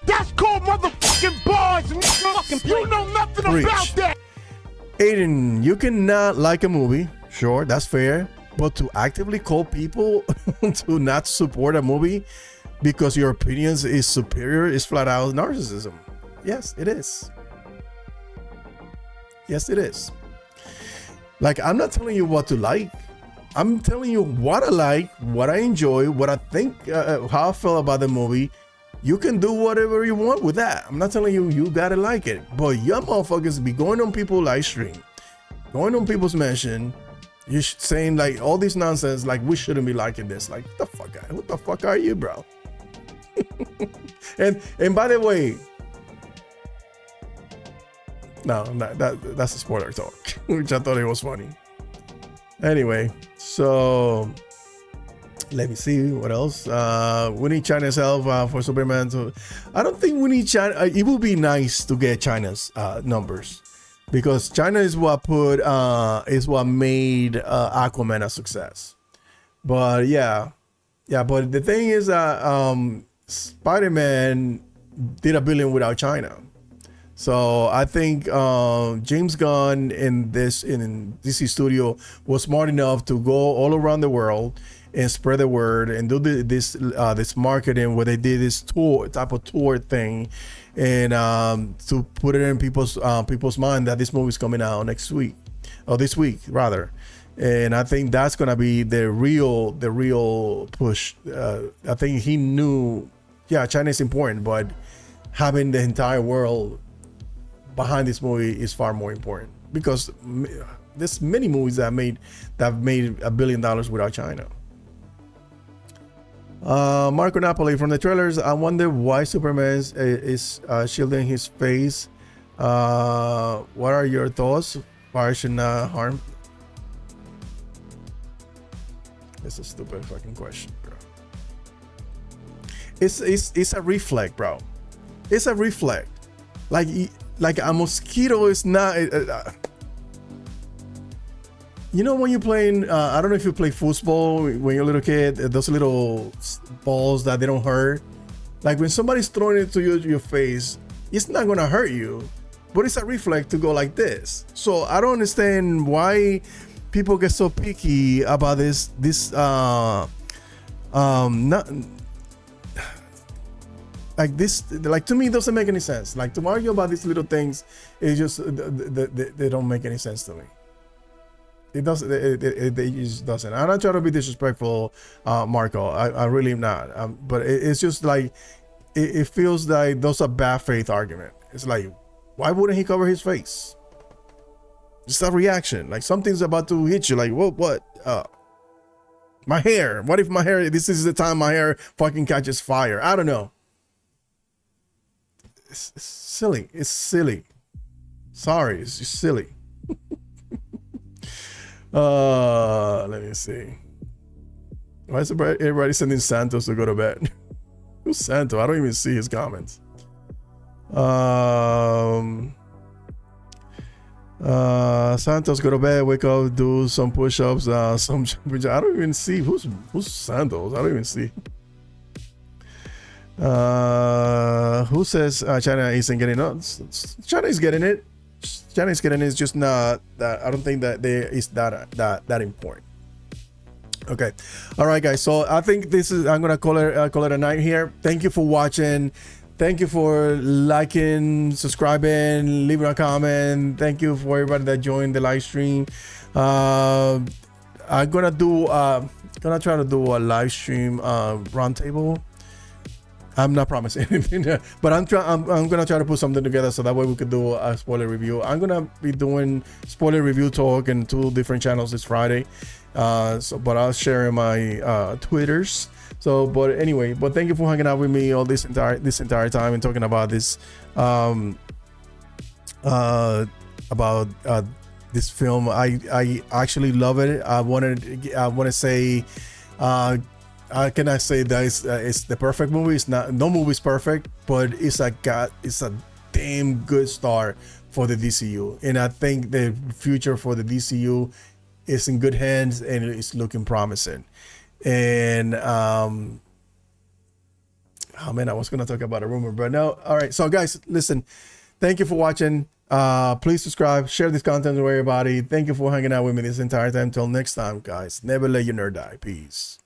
That's called motherfucking bars, nigga. You know nothing about that. Aiden, you cannot like a movie. Sure, that's fair. But to actively call people to not support a movie because your opinions is superior is flat out narcissism. Yes, it is. Yes, it is. Like, I'm not telling you what to like. I'm telling you what I like, what I enjoy, what I think, how I feel about the movie. You can do whatever you want with that. I'm not telling you you gotta like it, but your motherfuckers be going on people's live stream, going on people's mention, you saying like all this nonsense, like we shouldn't be liking this. Like, what the fuck are you, bro? And by the way, no, that's a spoiler talk, which I thought it was funny. Anyway, so let me see what else. We need China's help for Superman. So I don't think we need China. It would be nice to get China's numbers, because China is what made Aquaman a success. But yeah. But the thing is that Spider-Man did $1 billion without China. So I think James Gunn in DC Studio was smart enough to go all around the world and spread the word and do this marketing where they did this type of tour thing, and to put it in people's mind that this movie is coming out next week, or this week rather. And I think that's gonna be the real push. I think he knew, yeah, China is important, but having the entire world behind this movie is far more important, because there's many movies that have made $1 billion without China. Marco Napoli, from the trailers, I wonder why Superman is shielding his face. What are your thoughts? Fire should not harm. It's a stupid fucking question, bro. It's a reflect, bro. It's a reflect. Like a mosquito is not. You know when you're playing, I don't know if you play football when you're a little kid, those little balls that they don't hurt. Like when somebody's throwing it to your face, it's not gonna hurt you, but it's a reflex to go like this. So I don't understand why people get so picky about this. Not like this. Like, to me, it doesn't make any sense. Like, to argue about these little things, it just they don't make any sense to me. It doesn't. It just doesn't. I'm not trying to be disrespectful, Marco. I really am not. But it's just like it feels like those are bad faith argument. It's like, why wouldn't he cover his face? Just a reaction, like something's about to hit you. Like, what? My hair. What if my hair? This is the time my hair fucking catches fire. I don't know. It's silly. It's silly. Sorry, it's just silly. Let me see. Why is everybody sending Santos to go to bed? Who's Santos? I don't even see his comments. Santos, go to bed, wake up, do some push-ups, some. I don't even see who's Santos. I don't even see. Who says China isn't getting it? China is getting it. Chinese getting is just not that. I don't think that there is that important. Okay, all right, guys. So I think this is. I'm gonna call it a night here. Thank you for watching. Thank you for liking, subscribing, leaving a comment. Thank you for everybody that joined the live stream. I'm gonna try to do a live stream roundtable. I'm not promising anything, but I'm gonna try to put something together so that way we could do a spoiler review. I'm gonna be doing spoiler review talk in 2 different channels this Friday. But I'll share in my Twitters. So, but anyway, but thank you for hanging out with me all this entire time and talking about this this film. I actually love it. I want to say. I cannot say that it's the perfect movie. It's not. No movie is perfect, but it's a damn good start for the DCU, and I think the future for the DCU is in good hands and it's looking promising. And oh man, I was gonna talk about a rumor, but no. All right, so guys, listen. Thank you for watching. Please subscribe, share this content with everybody. Thank you for hanging out with me this entire time. Till next time, guys. Never let your nerd die. Peace.